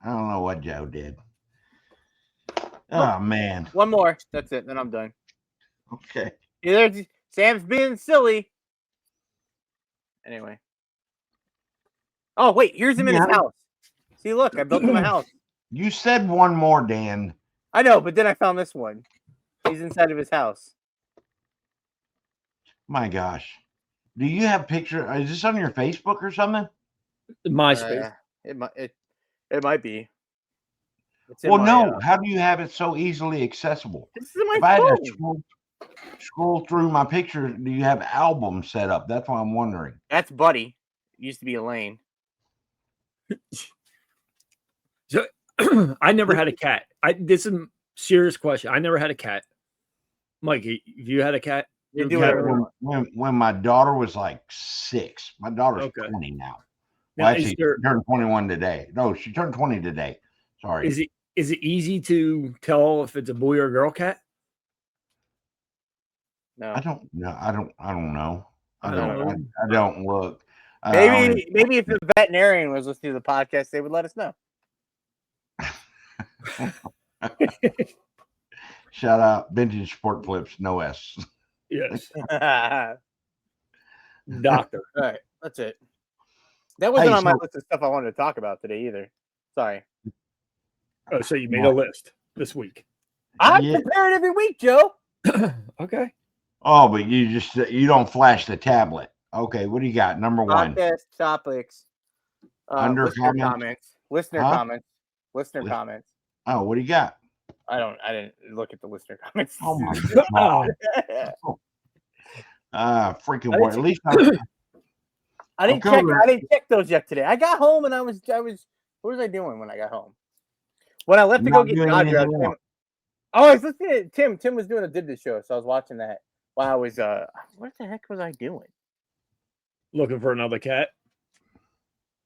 don't know what Joe did. Oh, man. One more. That's it. Then I'm done. Okay. Sam's being silly. Anyway. Oh, wait. Here's him in his house. See, look. I built him a house. You said one more, Dan. I know, but then I found this one. He's inside of his house. My gosh. Do you have picture? Is this on your Facebook or something? MySpace. It might be. Well, no. How do you have it so easily accessible? This is my if phone. I had to scroll through my pictures, do you have albums set up? That's what I'm wondering. That's Buddy. It used to be Elaine. So, I never had a cat. This is a serious question. I never had a cat. Mike, you had a cat? When my daughter was like 6. My daughter's 20 now. Well, actually, she turned 21 today. No, she turned 20 today. Sorry. Is it easy to tell if it's a boy or a girl cat? No. I don't know. I don't know. I don't know. I don't look. Maybe if the veterinarian was listening to the podcast, they would let us know. Shout out Vintage Sport Flips, no S. Yes, All doctor. right, that's it. That wasn't Hey, on my so- list of stuff I wanted to talk about today either. Sorry. Oh, so you made a list this week. I Yeah. prepare it every week, Joe. Okay. Oh, but you don't flash the tablet. Okay, what do you got? Number one. Podcast topics. Under listener comments? Listener Huh? comments. Listener List- comments. Oh, what do you got? I didn't look at the listener comments. Oh my Oh, god. Freaking I boy. didn't At least I didn't Okay, check. right. I didn't check those yet today. I got home and I was. What was I doing when I got home? When I left to go Not get doing Dodger. anything else. I was listening to Tim. Tim was doing a Did This show, so I was watching that while I was. What the heck was I doing? looking for another cat.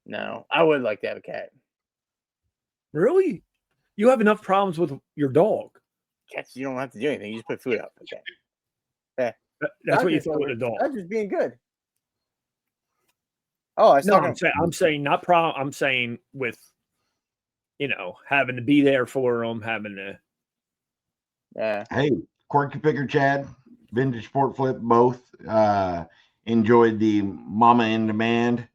No, I would like to have a cat. Really? You have enough problems with your dog. Cats, you don't have to do anything. You just put food out. Okay. That's what you thought with a dog. That's just being good. Oh, I was No, talking. I'm saying not problem. I'm saying with, having to be there for them, having to. Yeah. Hey, Quirky Picker Chad, Vintage Sport Flip, both enjoyed the Mama in Demand.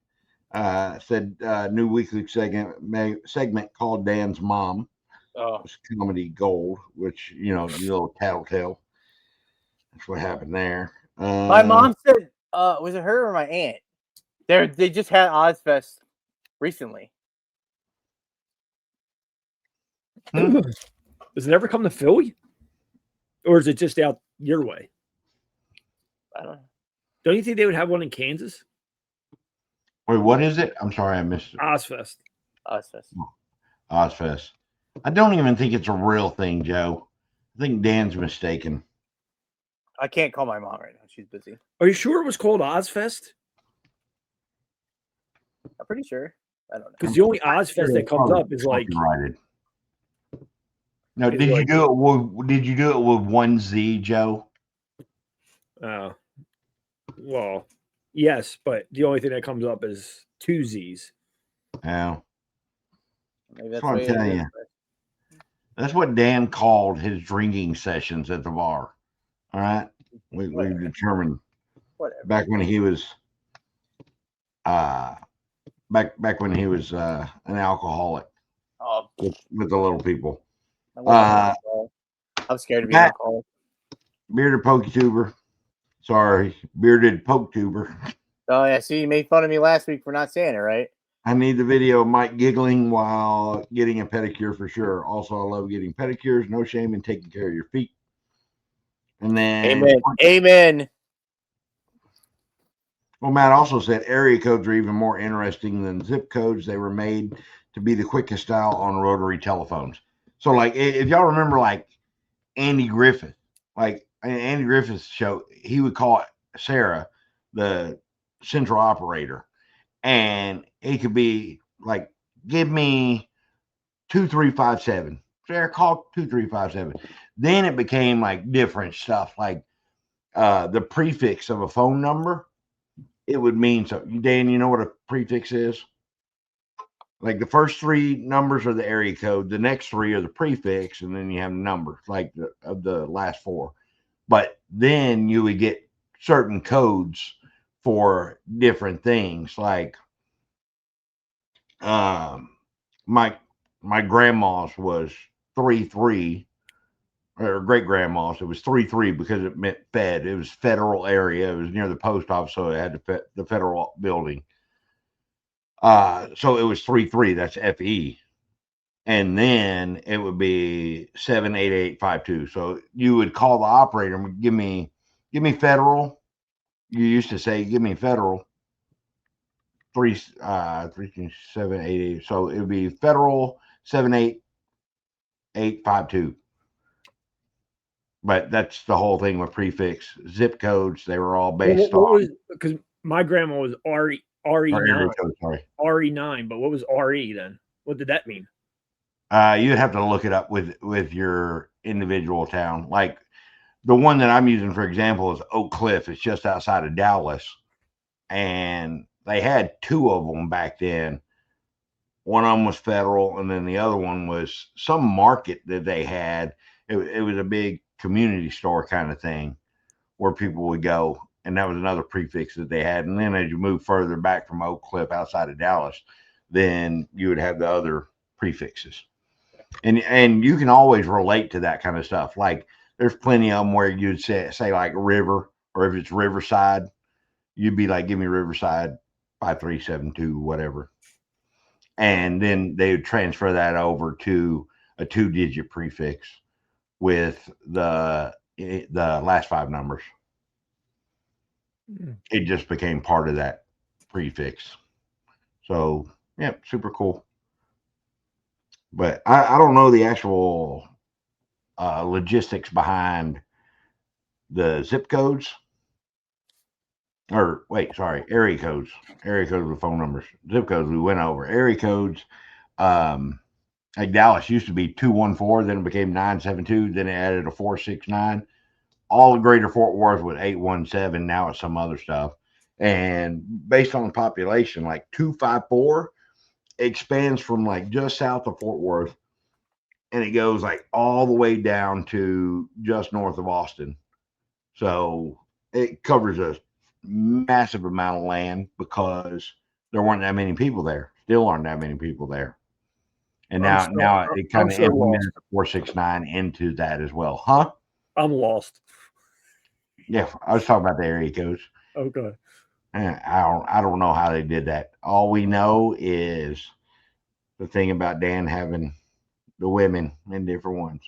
Said new weekly segment called Dan's Mom. Oh, It's comedy gold, which the little tattletale. That's what happened there. my mom said. Was it her or my aunt? They just had Ozfest recently. Does it ever come to Philly? Or is it just out your way? I don't know. Don't you think they would have one in Kansas? Wait, what is it? I'm sorry, I missed it. Ozfest. Ozfest. Ozfest. I don't even think it's a real thing, Joe. I think Dan's mistaken. I can't call my mom right now. She's busy. Are you sure it was called Ozfest? I'm pretty sure. I don't know. Because the only Ozfest that comes up is like. Copyrighted. No, It's did like- you do it? Did you do it with one Z, Joe? Well, yes, but the only thing that comes up is two Z's. Yeah, Maybe that's that's what I'm what it telling is, you. but- That's what Dan called his drinking sessions at the bar. All right, we Whatever. determined Whatever. back when he was, back when he was an alcoholic Oh, with the little people. I wasn't alcohol. I'm scared to be Matt- alcoholic. Bearded poketuber. Sorry, bearded poketuber. Oh yeah, see, you made fun of me last week for not saying it right. I need the video of Mike giggling while getting a pedicure for sure. Also, I love getting pedicures. No shame in taking care of your feet. And then, Amen. Amen. well, Matt also said area codes are even more interesting than zip codes. They were made to be the quickest style on rotary telephones. So, like, if y'all remember, like, Andy Griffith, like, Andy Griffith's show, he would call Sarah the central operator. And it could be like, give me 2357. Sarah, call 2357. Then it became like different stuff, like the prefix of a phone number. It would mean something. Dan, you know what a prefix is? Like the first three numbers are the area code, the next three are the prefix, and then you have numbers like of the last four. But then you would get certain codes for different things, like my grandma's was 3-3, or great grandma's, it was 3-3 because it meant Fed. It was federal area. It was near the post office, so it had the federal building. So it was 3-3. That's FE, and then it would be 78852. So you would call the operator and give me federal. You used to say, give me federal. 33788. So it would be federal 78852. But that's the whole thing with prefix. Zip codes, they were all based on. Because my grandma was or RE9. area code, sorry. RE9, but what was RE then? What did that mean? You'd have to look it up with your individual town. Like the one that I'm using, for example, is Oak Cliff. It's just outside of Dallas. And they had two of them back then. One of them was Federal, and then the other one was some market that they had. It was a big community store kind of thing where people would go. And that was another prefix that they had. And then as you move further back from Oak Cliff outside of Dallas, then you would have the other prefixes. And you can always relate to that kind of stuff. Like there's plenty of them where you'd say like river, or if it's Riverside, you'd be like, give me Riverside 5372, whatever. And then they would transfer that over to a 2-digit prefix with the last 5 numbers. It just became part of that prefix. So, yeah, super cool. But I don't know the actual logistics behind the zip codes. Or wait, sorry, area codes. Area codes with phone numbers. Zip codes we went over. Area codes. Like Dallas used to be 214, then it became 972, then it added a 469. All the greater Fort Worth with 817. Now it's some other stuff. And based on the population, like 254 expands from like just south of Fort Worth, and it goes like all the way down to just north of Austin. So it covers a massive amount of land because there weren't that many people there. Still aren't that many people there. And now it kind of implemented the 469 into that as well. Huh? I'm lost. Yeah, I was talking about the area codes. Okay. I don't know how they did that. All we know is the thing about Dan having the women in different ones.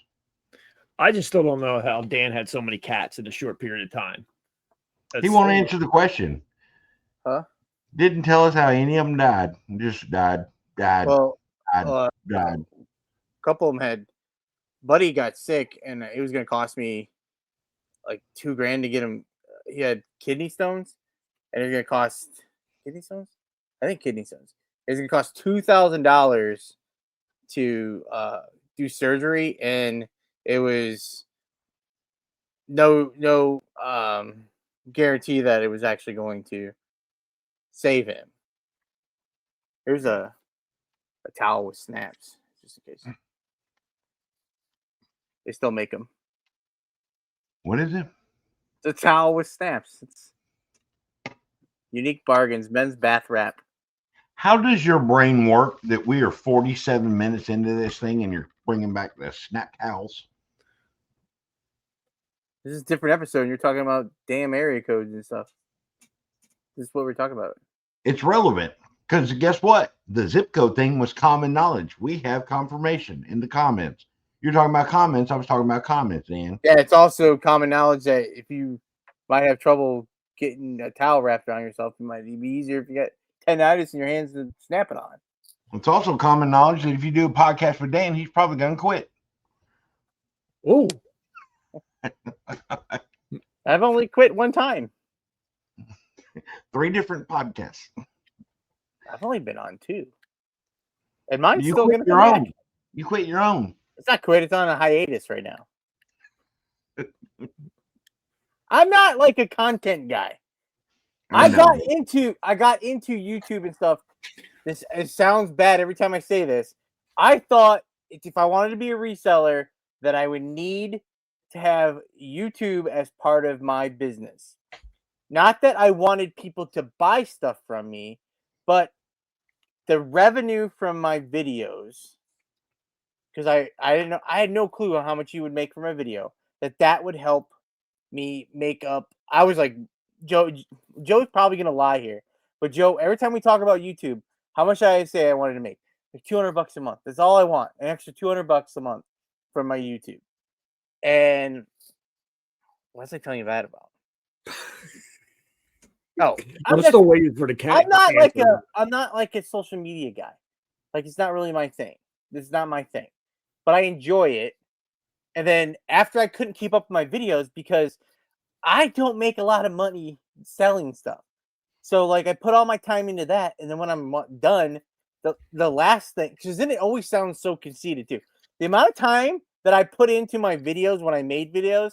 I just still don't know how Dan had so many cats in a short period of time. He won't answer the question. Huh? Didn't tell us how any of them died. Just died. Well, died. A couple of them had. Buddy got sick, and it was going to cost me like $2,000 to get him. He had kidney stones, and it was going to cost kidney stones. I think kidney stones. It was going to cost $2,000 to do surgery, and it was no guarantee that it was actually going to save him. Here's a towel with snaps, just in case. They still make them. What is it? It's a towel with snaps. It's unique bargains, men's bath wrap. How does your brain work that we are 47 minutes into this thing and you're bringing back the snap towels? This is a different episode. And you're talking about damn area codes and stuff. This is what we're talking about. It's relevant because guess what? The zip code thing was common knowledge. We have confirmation in the comments. You're talking about comments. I was talking about comments, Dan. Yeah, it's also common knowledge that if you might have trouble getting a towel wrapped around yourself, it might be easier if you got tendinitis in your hands to snap it on. It's also common knowledge that if you do a podcast with Dan, he's probably going to quit. Oh. I've only quit one time. 3 different podcasts. I've only been on 2. And mine's You still quit going to your come own. back. You quit your own. It's not quit. It's on a hiatus right now. I'm not like a content guy. I got into YouTube and stuff. It sounds bad every time I say this. I thought if I wanted to be a reseller, that I would need to have YouTube as part of my business. Not that I wanted people to buy stuff from me, but the revenue from my videos, because I didn't know, I had no clue on how much you would make from a video, that would help me make up. I was like, Joe's probably gonna lie here, but Joe, every time we talk about YouTube, how much I say I wanted to make? Like $200 a month. That's all I want. An extra $200 a month from my YouTube. And what was I telling you that about? Oh, I'm still waiting for the cat. I'm not like a social media guy. Like it's not really my thing. This is not my thing. But I enjoy it. And then after I couldn't keep up with my videos because I don't make a lot of money selling stuff. So like I put all my time into that, and then when I'm done, the last thing, because then it always sounds so conceited too. The amount of time that I put into my videos when I made videos,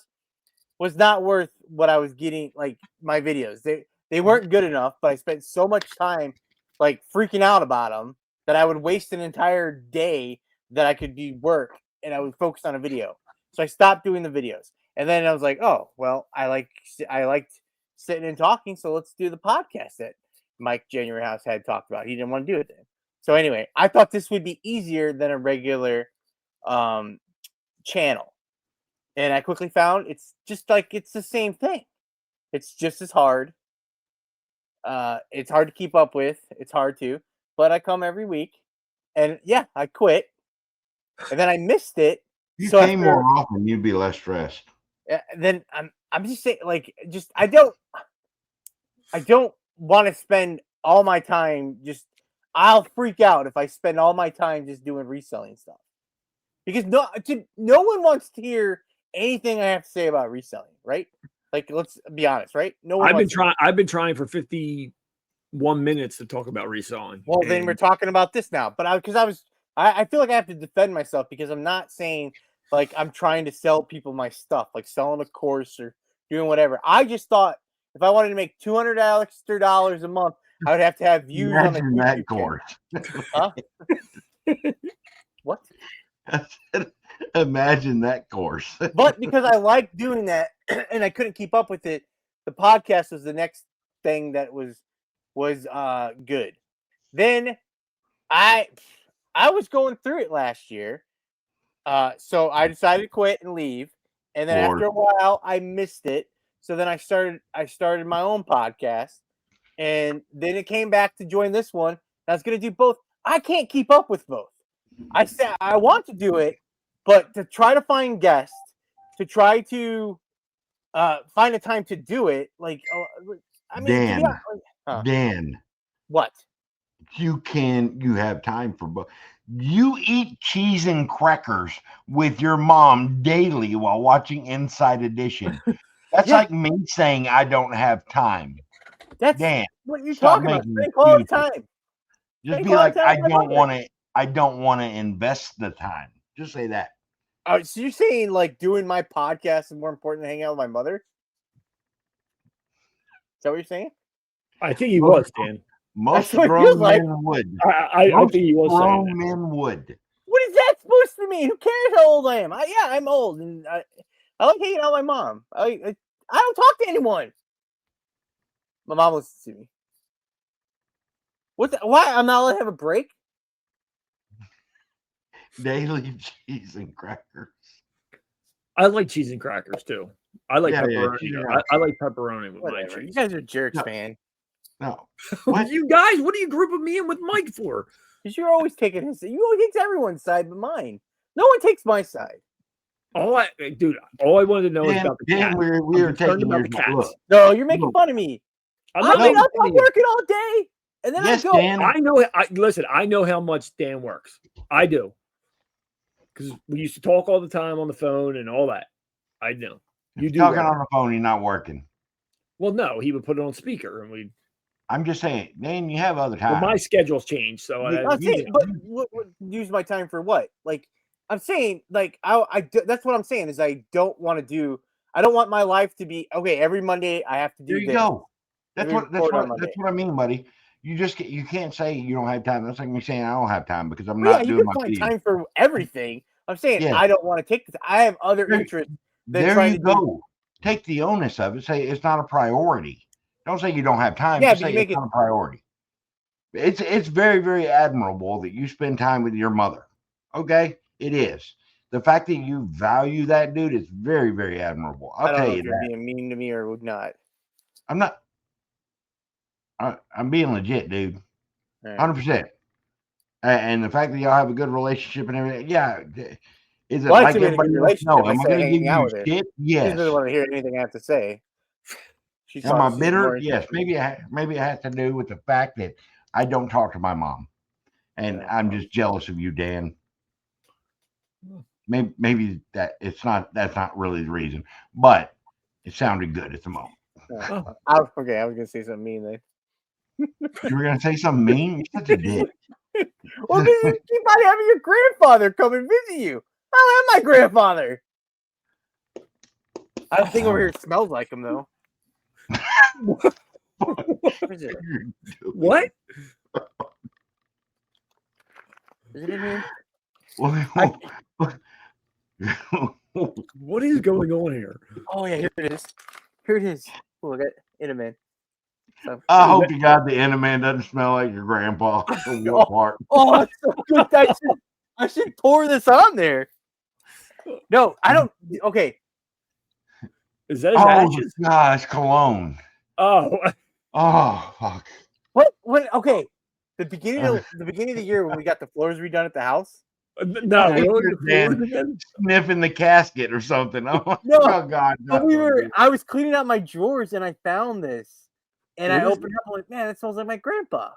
was not worth what I was getting. Like my videos, they weren't good enough. But I spent so much time like freaking out about them that I would waste an entire day that I could be work and I would focus on a video. So I stopped doing the videos, and then I was like, oh well, I liked sitting and talking, so let's do the podcast that Mike January House had talked about. He didn't want to do it then. So anyway, I thought this would be easier than a regular channel. And I quickly found it's just like it's the same thing. It's just as hard. It's hard to keep up with. It's hard to, but I come every week. And yeah, I quit. And then I missed it. If you So came more often, you'd be less stressed. Then I'm just saying, like, just I don't want to spend all my time I'll freak out if I spend all my time just doing reselling stuff. Because no one wants to hear anything I have to say about reselling, right? Like, let's be honest, right? No one. I've been trying for 51 minutes to talk about reselling. Well, then we're talking about this now. But I feel like I have to defend myself because I'm not saying like I'm trying to sell people my stuff, like selling a course or doing whatever. I just thought if I wanted to make $200 a month, I would have to have views on the YouTube that course. Huh? What? Imagine that course. But because I like doing that and I couldn't keep up with it, the podcast was the next thing that was good. Then I was going through it last year. So I decided to quit and leave. And then after a while I missed it. So then I started my own podcast. And then it came back to join this one. I was going to do both. I can't keep up with both. I said I want to do it, but to try to find guests, to try to find a time to do it, like I mean, Dan, what? You have time for both. You eat cheese and crackers with your mom daily while watching Inside Edition. That's like me saying I don't have time. That's Dan, what you're talking about. Spend quality time. Just be like, I don't want to invest the time. Just say that. So you're saying like doing my podcast is more important than hanging out with my mother? Is that what you're saying? I think he was, Dan. Most grown men would. I think he was saying that. Men would. What is that supposed to mean? Who cares how old I am? I'm old, and I like hanging out with my mom. I don't talk to anyone. My mom listens to me. Why? I'm not allowed to have a break? Daily cheese and crackers. I like cheese and crackers too. I like pepperoni. Yeah. I like pepperoni with my cheese. You guys are jerks, man. No. What? You guys, what are you grouping me in with Mike for? Because you're always taking his side. You always take everyone's side but mine. No one takes my side. All I wanted to know is about the cat. We are taking about the cats. Look. No, you're making fun of me. I'm working all day. And then I go. Dan. I know how much Dan works. I do. Because we used to talk all the time on the phone and all that. I know. You do talking on the phone, you're not working. Well, no, he would put it on speaker and we. I'm just saying, man, you have other time. Well, my schedule's changed, so but use my time for what? Like I'm saying, like that's what I'm saying is I don't want my life to be okay. Every Monday I have to do. There you go. That's what I mean, buddy. You can't say you don't have time. That's like me saying I don't have time because I'm not doing my find time for everything. I'm saying I don't want to take this. I have other interests. There you go. Take the onus of it. Say it's not a priority. Don't say you don't have time. Just say it's not a priority. It's very, very admirable that you spend time with your mother. Okay? It is. The fact that you value that dude is very, very admirable. I'll tell you that. You're being mean to me or would not. I'm not. I'm being legit, dude. 100%. And the fact that y'all have a good relationship and everything, yeah. Is it like everybody else? No. Am I going to give you shit? Yes. She doesn't want to hear anything I have to say. Am I bitter? Yes. Maybe it has to do with the fact that I don't talk to my mom, and I'm just jealous of you, Dan. Maybe that's not really the reason, but it sounded good at the moment. I was going to say something mean then. You were going to say something mean? You're such a dick. Well, because you keep on having your grandfather come and visit you. I don't have my grandfather. I think over here smells like them though. Where is it? What? Is it in here? What is going on here? Oh yeah, here it is. Here it is. Oh, I got Inaman. So, I hope to God the Inaman doesn't smell like your grandpa. What part? oh, it's so good. I should pour this on there. No, I don't. Okay. Is that his Oh ashes? gosh, cologne. Oh, Oh fuck. What? Okay. The beginning of the year when we got the floors redone at the house. no, really? Man, sniffing the casket or something. Oh, No, oh God. but I was cleaning out my drawers and I found this. And I opened it up and like, man, it smells like my grandpa.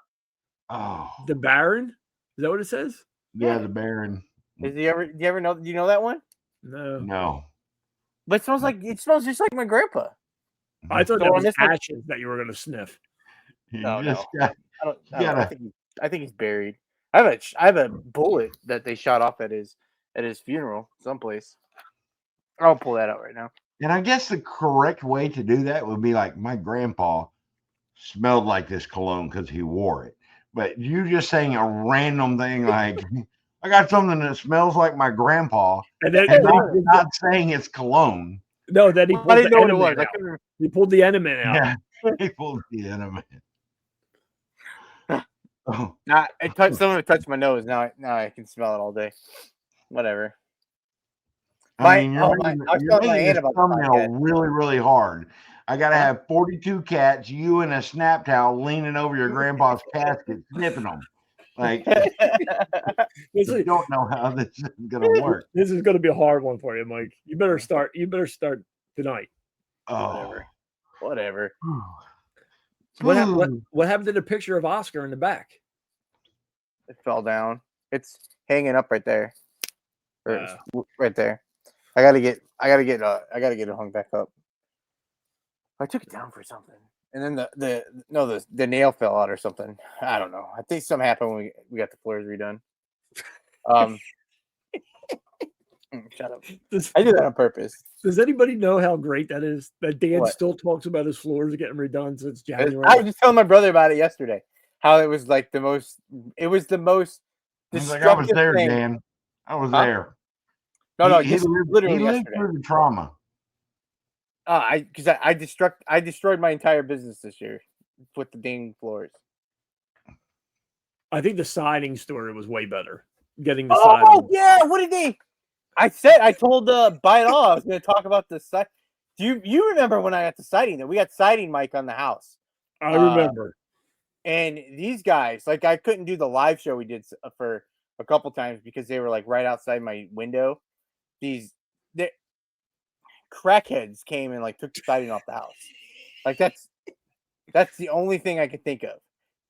Oh. The Baron? Is that what it says? Yeah, the Baron. Do you ever know? Do you know that one? No. But it smells just like my grandpa. I thought that was ashes that you were going to sniff. No. I think he's buried. I have a bullet that they shot off at his funeral someplace. I'll pull that out right now. And I guess the correct way to do that would be like my grandpa smelled like this cologne because he wore it. But you just saying a random thing like I got something that smells like my grandpa, and then not saying it's cologne. No, then he pulled I didn't know what it was. He pulled the enemy out. Yeah, he pulled the enemy. Oh. Some of it touched my nose. Now I can smell it all day. Whatever. I mean, you're making this thumbnail really, really hard. I gotta have 42 cats, you in a snap towel leaning over your grandpa's casket, sniffing them. Like you don't know how this is gonna work. This is gonna be a hard one for you, Mike. You better start tonight. Oh, whatever. What happened to the picture of Oscar in the back? It fell down. It's hanging up right there. Right there. I gotta get it hung back up. I took it down for something, and then the nail fell out or something. I don't know. I think something happened when we got the floors redone. Shut up. I do that on purpose. Does anybody know how great that is? That Dan still talks about his floors getting redone since January. I was just telling my brother about it yesterday. How it was like the most. It was the most. I was there, thing. Dan. I was there. No, he lived through the trauma. I destroyed my entire business this year with the dang floors. I think the siding story was way better. Getting the siding. Oh yeah, what did they? I told Buy It All I was going to talk about the side. Do you remember when I got the siding? That we got siding, Mike, on the house. I remember. And these guys, like, I couldn't do the live show we did for a couple times because they were like right outside my window. These crackheads came and like took the siding off the house. Like that's the only thing I could think of.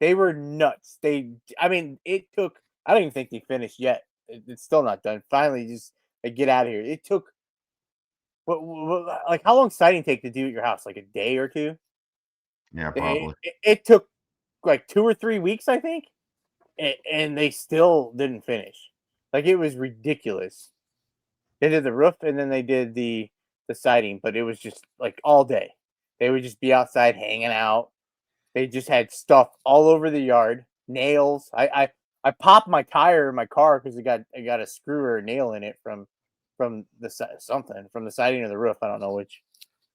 They were nuts. It took. I don't even think they finished yet. It's still not done. Finally, just get out of here. It took. Like how long siding take to do at your house? Like a day or two? Yeah, probably. It took like 2 or 3 weeks, I think, and they still didn't finish. Like it was ridiculous. They did the roof and then they did the siding, but it was just like all day. They would just be outside hanging out. They just had stuff all over the yard, nails. I popped my tire in my car because it got a screw or a nail in it from the siding or the roof. I don't know which.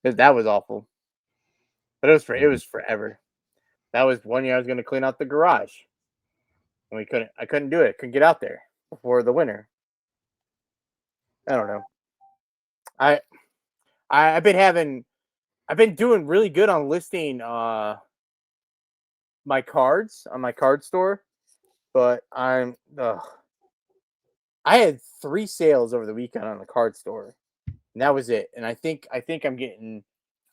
That was awful. But it was forever. That was one year I was going to clean out the garage, and I couldn't do it. Couldn't get out there before the winter. I don't know. I've been doing really good on listing my cards on my card store, but I had 3 sales over the weekend on the card store, and that was it. And I think I'm getting.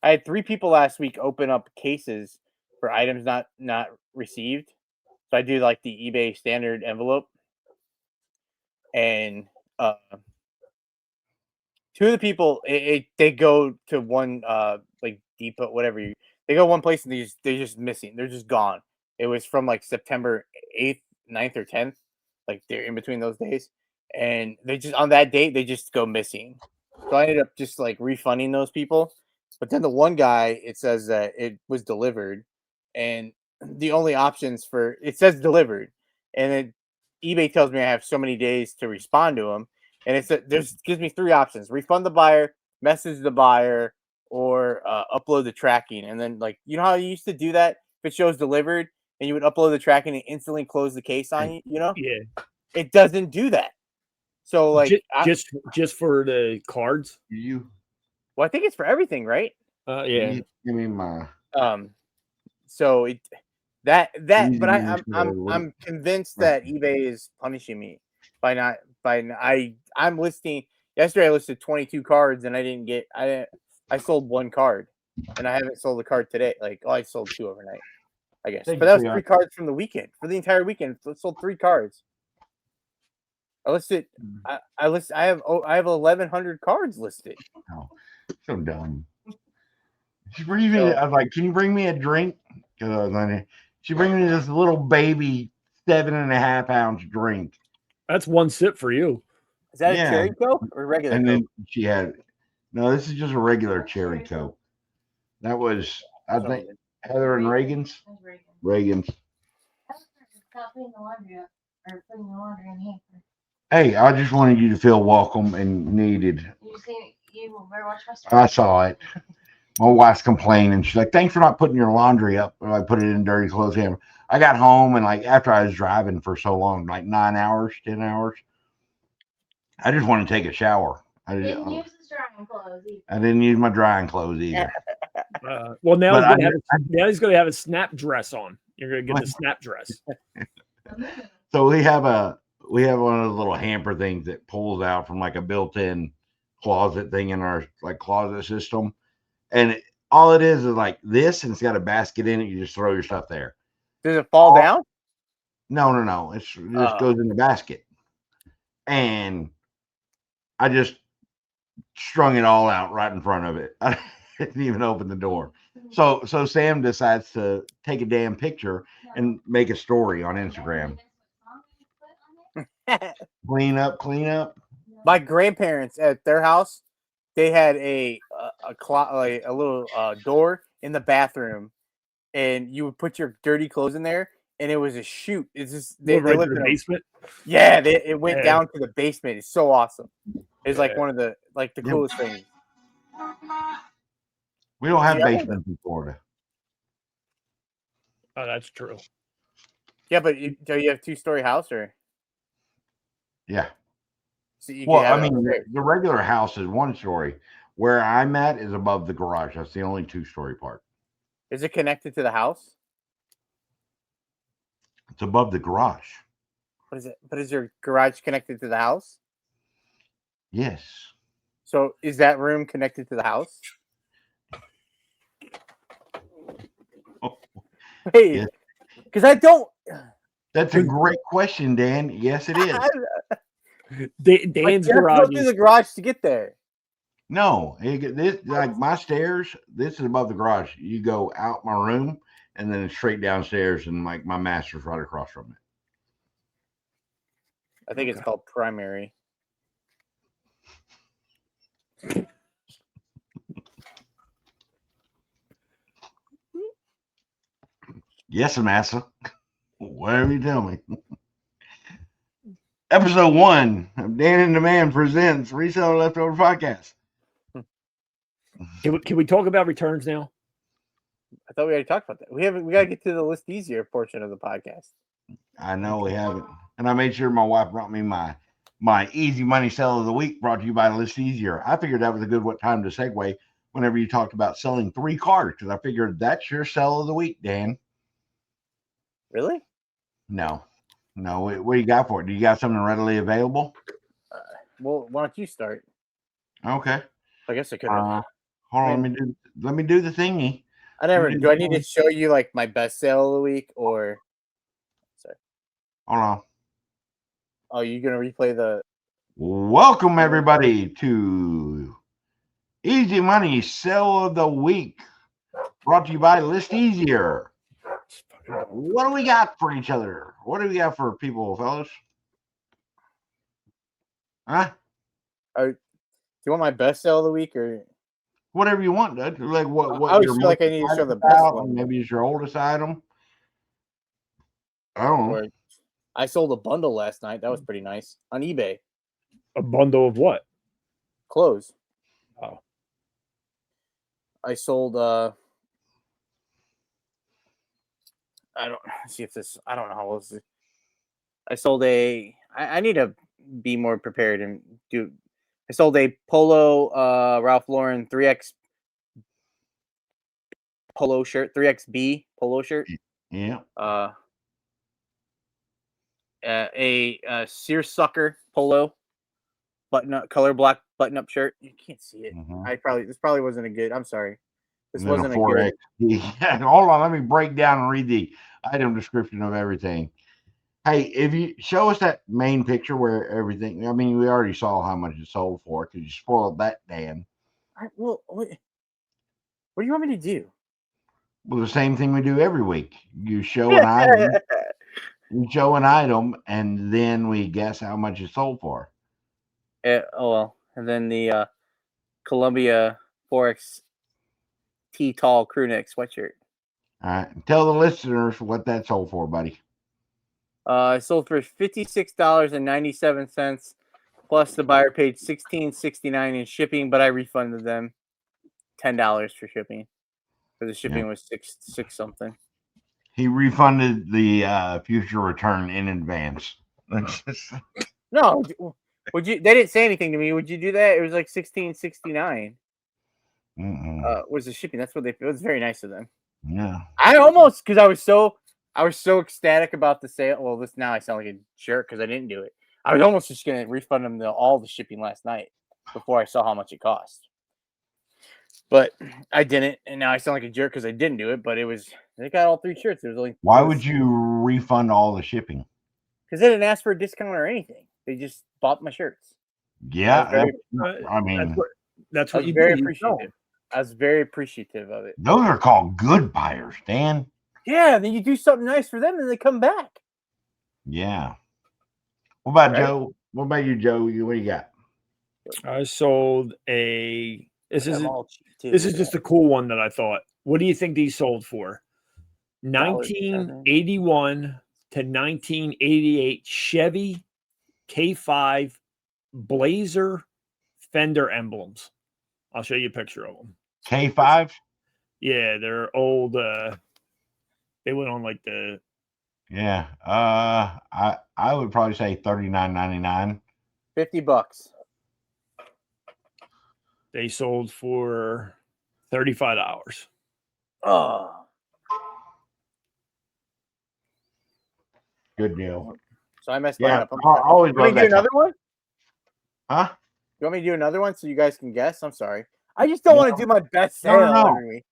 I had 3 people last week open up cases for items not received. So I do like the eBay standard envelope, and 2 of the people they go to one like depot, whatever they go one place and they're just missing. They're just gone. It was from like September 8th, 9th, or 10th. Like they're in between those days, and they just on that date they just go missing. So I ended up just like refunding those people. But then the one guy, it says that it was delivered, and the only options for it says delivered, and then eBay tells me I have so many days to respond to them, and it's gives me 3 options: refund the buyer, message the buyer, or upload the tracking. And then like you know how you used to do that if it shows delivered, and you would upload the tracking and instantly close the case on you. You know, Yeah. it doesn't do that. So like just for the cards. well, I think it's for everything, right? Yeah. Give me my. So it but I'm convinced that eBay is punishing me I'm listing. Yesterday I listed 22 cards and I sold 1 card, and I haven't sold a card today. Like, I sold 2 overnight, I guess. But that was 3 cards from the weekend. For the entire weekend, I sold 3 cards. I listed. I have 1,100 cards listed. Oh, so dumb. I was like, "Can you bring me a drink?" Because she bring me this little baby 7.5 ounce drink. That's 1 sip for you. Is that a cherry Coke or regular and Coke? Then she had this is just a regular cherry Coke. That was I think Heather and Reagan's. Reagan's. Hey, I just wanted you to feel welcome and needed. You better watch my story. I saw it. My wife's complaining. She's like, "Thanks for not putting your laundry up." Or I put it in dirty clothes hamper. I got home and like after I was driving for so long, like 9 hours, 10 hours, I just want to take a shower. I didn't use his drying clothes either. I didn't use my drying clothes either. Well, now he's going to have a snap dress on. You're going to get the snap dress. So we have one of those little hamper things that pulls out from like a built-in closet thing in our like closet system, and all it is like this, and it's got a basket in it. You just throw your stuff there. Does it fall down? No. It just goes in the basket, and I just strung it all out right in front of it. I didn't even open the door. So Sam decides to take a damn picture and make a story on Instagram. Clean up. My grandparents at their house, they had a little door in the bathroom, and you would put your dirty clothes in there, and it was a chute. It's just they lived in the basement. Yeah, it went down to the basement. It's so awesome. It's like one of the coolest things. We don't have basements in Florida. Oh, that's true. Yeah, but do you have 2-story house or? Yeah. So the regular house is 1 story. Where I'm at is above the garage. That's the only 2-story part. Is it connected to the house? It's above the garage. What is it? But is your garage connected to the house? Yes. So is that room connected to the house? Hey, because I don't. That's a great question, Dan. Yes, it is. Dan's garage. Go through the garage to get there. No, this like my stairs. This is above the garage. You go out my room, and then it's straight downstairs, and like my master's right across from it. I think it's called primary. Yes, Massa. Whatever you tell me. Episode 1 of Dan and the Man presents Reseller Leftovers Podcast. Can we talk about returns now? I thought we already talked about that. We got to get to the list easier portion of the podcast. I know we haven't, and I made sure my wife brought me my easy money sell of the week, brought to you by List Easier. I figured that was a good time to segue whenever you talked about selling 3 cards, because I figured that's your sell of the week, Dan. Really? No. What do you got for it? Do you got something readily available? Well, why don't you start? Okay. I guess I could. Hold on. Let me do the thingy. Do I need to show you like my best sale of the week or? Sorry. Hold on. Oh, you're gonna replay the. Welcome everybody to Easy Money Sale of the Week, brought to you by List Easier. What do we got for each other? What do we got for people, fellas? Huh? you want my best sale of the week or Whatever you want, dude. Like what I always you're feel like I most need to show excited the best about, one. and maybe it's your oldest item. I don't know. Or I sold a bundle last night. That was pretty nice on eBay. A bundle of what? Clothes. Oh. I sold I don't see if this I don't know how old this is. I sold I need to be more prepared and do I sold a polo Ralph Lauren 3X polo shirt, 3XB polo shirt. Yeah. A seersucker polo button up color black button up shirt. You can't see it. Mhm. This probably wasn't a good. I'm sorry. This And then wasn't a a good. 4X. Yeah, hold on. Let me break down and read the item description of everything. Hey, if you show us that main picture where everything, I mean, we already saw how much it sold for because you spoiled that, Dan. Well, what do you want me to do? Well, the same thing we do every week. You show an item, and then we guess how much it sold for. Oh well, and then the Columbia 4X T tall crew neck sweatshirt. All right. Tell the listeners what that sold for, buddy. I sold for $56.97 plus the buyer paid $16.69 in shipping, but I refunded them $10 for shipping because the shipping was six something. He refunded the future return in advance. No, would you? They didn't say anything to me. Would you do that? It was like $16.69. Was the shipping? That's what it was. Very nice of them. Yeah. I almost because I was so ecstatic about the sale. Well, this now I sound like a jerk because I didn't do it. I was almost just gonna refund them all the shipping last night before I saw how much it cost. But I didn't, and now I sound like a jerk because I didn't do it. But they got all 3 shirts. It was only Why would you refund all the shipping? Because they didn't ask for a discount or anything. They just bought my shirts. Yeah, that's what you very do. Appreciative. I was very appreciative of it. Those are called good buyers, Dan. Yeah, then you do something nice for them, and they come back. Yeah. What about Joe? What about you, Joe? What do you got? I sold a. This is just a cool one that I thought. What do you think these sold for? 1981 to 1988 Chevy K5 Blazer fender emblems. I'll show you a picture of them. K5? Yeah, they're old. They went on like the. Yeah. I would probably say $39.99. $50. They sold for $35. Oh. Good deal. So I messed mine up. I always want me to do another one? Huh? You want me to do another one so you guys can guess? I'm sorry. I just don't want to do my best sale every week.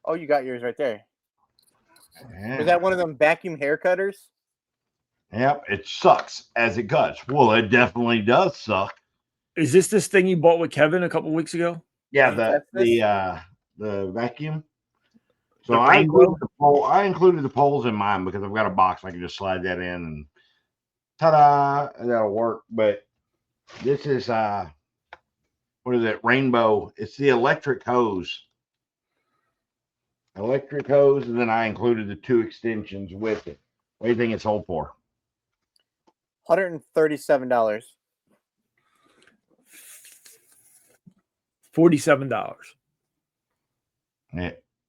Oh, you got yours right there. Yeah. Was that one of them vacuum hair cutters? Yep, it sucks as it cuts. Well, it definitely does suck. Is this thing you bought with Kevin a couple weeks ago? Yeah, the vacuum. So I included the poles in mine because I've got a box. I can just slide that in and ta-da, that'll work. But this is what is it? Rainbow. It's the electric hose. And then I included the 2 extensions with it. What do you think it sold for? $137. $47.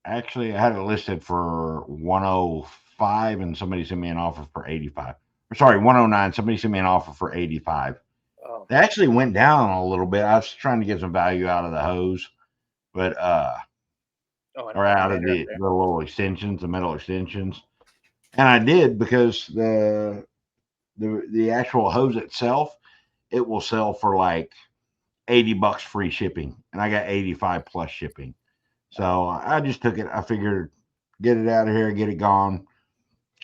Actually, I had it listed for 105, and somebody sent me an offer for 85. Sorry, 109. Somebody sent me an offer for 85. Oh. They actually went down a little bit. I was trying to get some value out of the hose, but or out of the little extensions, the metal extensions, and I did because the actual hose itself, it will sell for like $80 free shipping, and I got 85 plus shipping. So I just took it. I figured get it out of here, get it gone,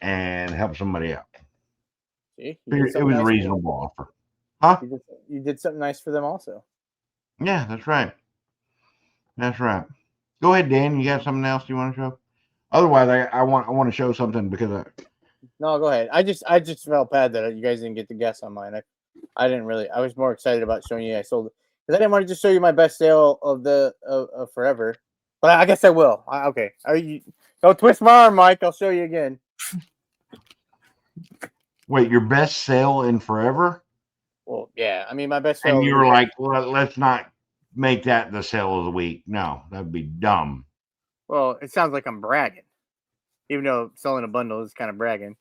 and help somebody out. See, it was a reasonable offer. Huh? You did something nice for them also. Yeah, that's right. That's right. Go ahead, Dan. You got something else you want to show? Otherwise, I want to show something because No, go ahead. I just felt bad that you guys didn't get the guess on mine. I didn't really. I was more excited about showing you. I sold Because I didn't want to just show you my best sale of the of forever, but I guess I will. Okay, don't twist my arm, Mike. I'll show you again. Wait, your best sale in forever? Well, yeah. I mean, my best sale. And you were like, well, let's not make that the sale of the week. No, that'd be dumb. Well, it sounds like I'm bragging, even though selling a bundle is kind of bragging.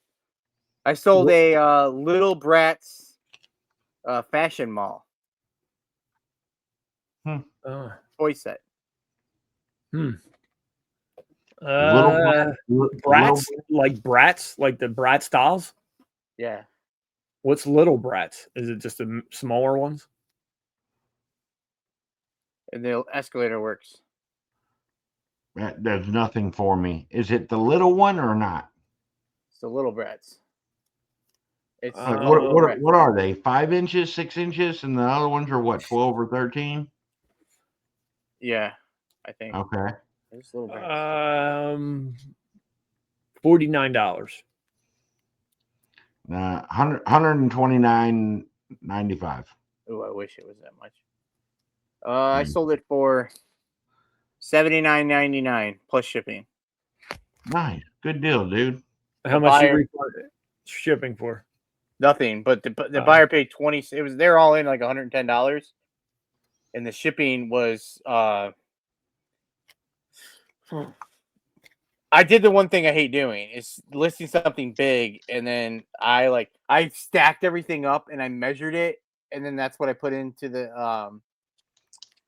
I sold a Little Brats fashion mall toy set. Brats, like Brats, like the Bratz dolls. Yeah. What's Little Brats? Is it just the smaller ones? And the escalator works. That does nothing for me. Is it the little one or not? It's the Little Brats. It's what are they? 5 inches, 6 inches, and the other ones are what, 12 or 13? Yeah, I think. Okay. It's Little Brats. $49. $129.95. Oh, I wish it was that much. I sold it for $79.99 plus shipping. Nice, good deal, dude. How much you refund shipping for? Nothing, but the buyer paid $20. It was they're all in like $110, and the shipping was. I did the one thing I hate doing is listing something big, and then I stacked everything up and I measured it, and then that's what I put into the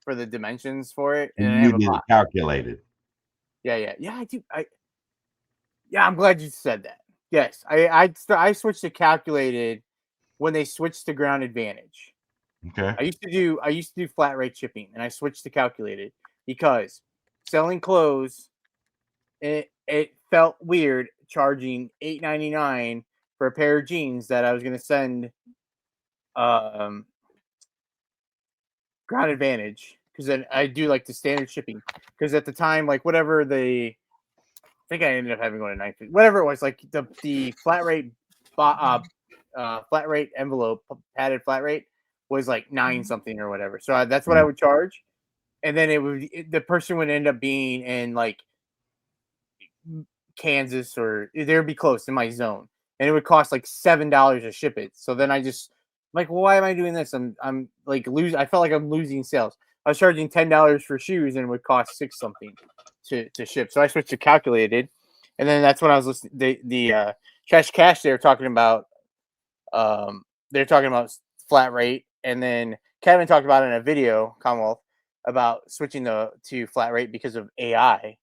for the dimensions for it. And you did it calculated. Yeah, I do. I'm glad you said that. Yes, I switched to calculated when they switched to Ground Advantage. Okay. I used to do flat rate shipping, and I switched to calculated because selling clothes, it felt weird charging $8.99 for a pair of jeans that I was going to send Ground Advantage, because then I do like the standard shipping, because at the time, like whatever I think I ended up having going to 950, whatever it was, like the flat rate flat rate envelope, padded flat rate was like 9 something or whatever. So that's what I would charge, and then the person would end up being in like Kansas, or they would be close in my zone, and it would cost like $7 to ship it. So then I just like, well, why am I doing this? I'm like I felt like I'm losing sales. I was charging $10 for shoes, and it would cost $6 something to ship. So I switched to calculated, and then that's when I was listening. The Trash Cash, they were talking about flat rate, and then Kevin talked about it in a video, Commonwealth, about switching to flat rate because of AI.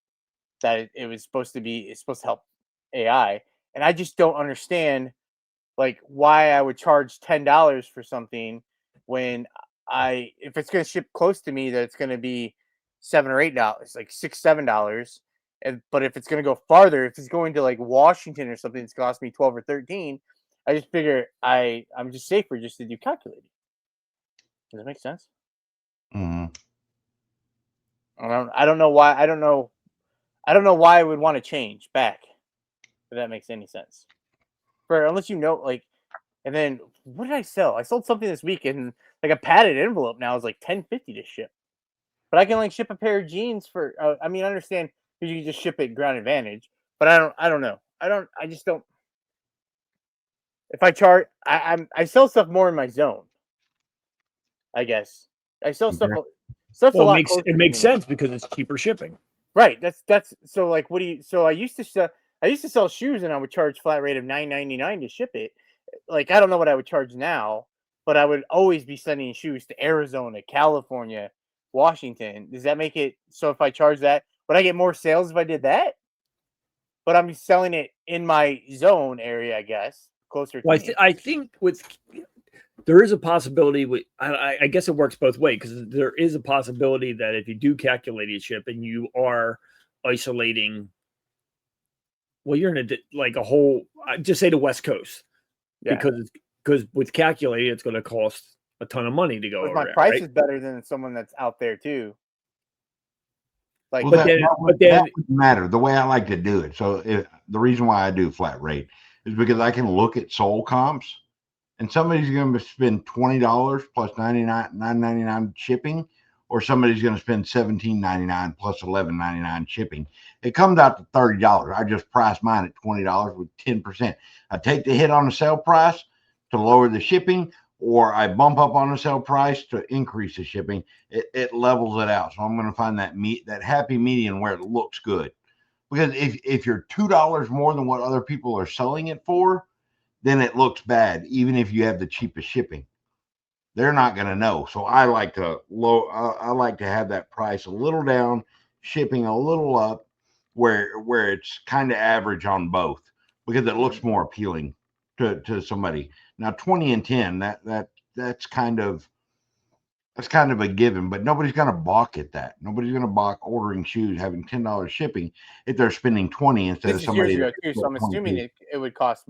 That it's supposed to help AI, and I just don't understand like why I would charge $10 for something when if it's going to ship close to me, that it's going to be $7 or $8, like $6-7. But if it's going to go farther, if it's going to like Washington or something, it's cost me 12 or 13. I just figure I'm just safer just to do calculated. Does that make sense? Mm-hmm. I don't know why. I don't know why I would want to change back. If that makes any sense. Unless like, and then what did I sell? I sold something this week, and like a padded envelope now is like $10.50 to ship. But I can like ship a pair of jeans for. I mean, I understand because you can just ship it Ground Advantage, but I don't know. I just don't. If I charge, I sell stuff more in my zone. I guess I sell stuff. Stuff's a lot. It makes sense because it's cheaper shipping. Right. That's so like. What do you? So I used to sell shoes, and I would charge flat rate of $9.99 to ship it. Like, I don't know what I would charge now, but I would always be sending shoes to Arizona, California, Washington. Does that make it so if I charge that, would I get more sales if I did that? But I'm selling it in my zone area, I guess, closer to me. I think there is a possibility I guess it works both ways, because there is a possibility that if you do calculated shipping, you are isolating. Well, you're in a whole, just say the West Coast, because with calculated, it's going to cost a ton of money to go over. My price is better than someone that's out there too. Like, well, that wouldn't matter. The way I like to do it. So the reason why I do flat rate is because I can look at sold comps and somebody's going to spend $20 plus $9.99 shipping, or somebody's going to spend $17.99 plus $11.99 shipping. It comes out to $30. I just priced mine at $20 with 10%. I take the hit on the sale price to lower the shipping, or I bump up on the sale price to increase the shipping. It levels it out. So I'm going to find that happy median where it looks good. Because if you're $2 more than what other people are selling it for, then it looks bad, even if you have the cheapest shipping. They're not going to know. So I like to have that price a little down, shipping a little up, where it's kind of average on both, because it looks more appealing to somebody. Now 20 and 10, that's kind of a given, but nobody's going to balk at that. Nobody's going to balk ordering shoes having $10 shipping if they're spending 20 instead of somebody. Years ago too, so I'm assuming it would cost.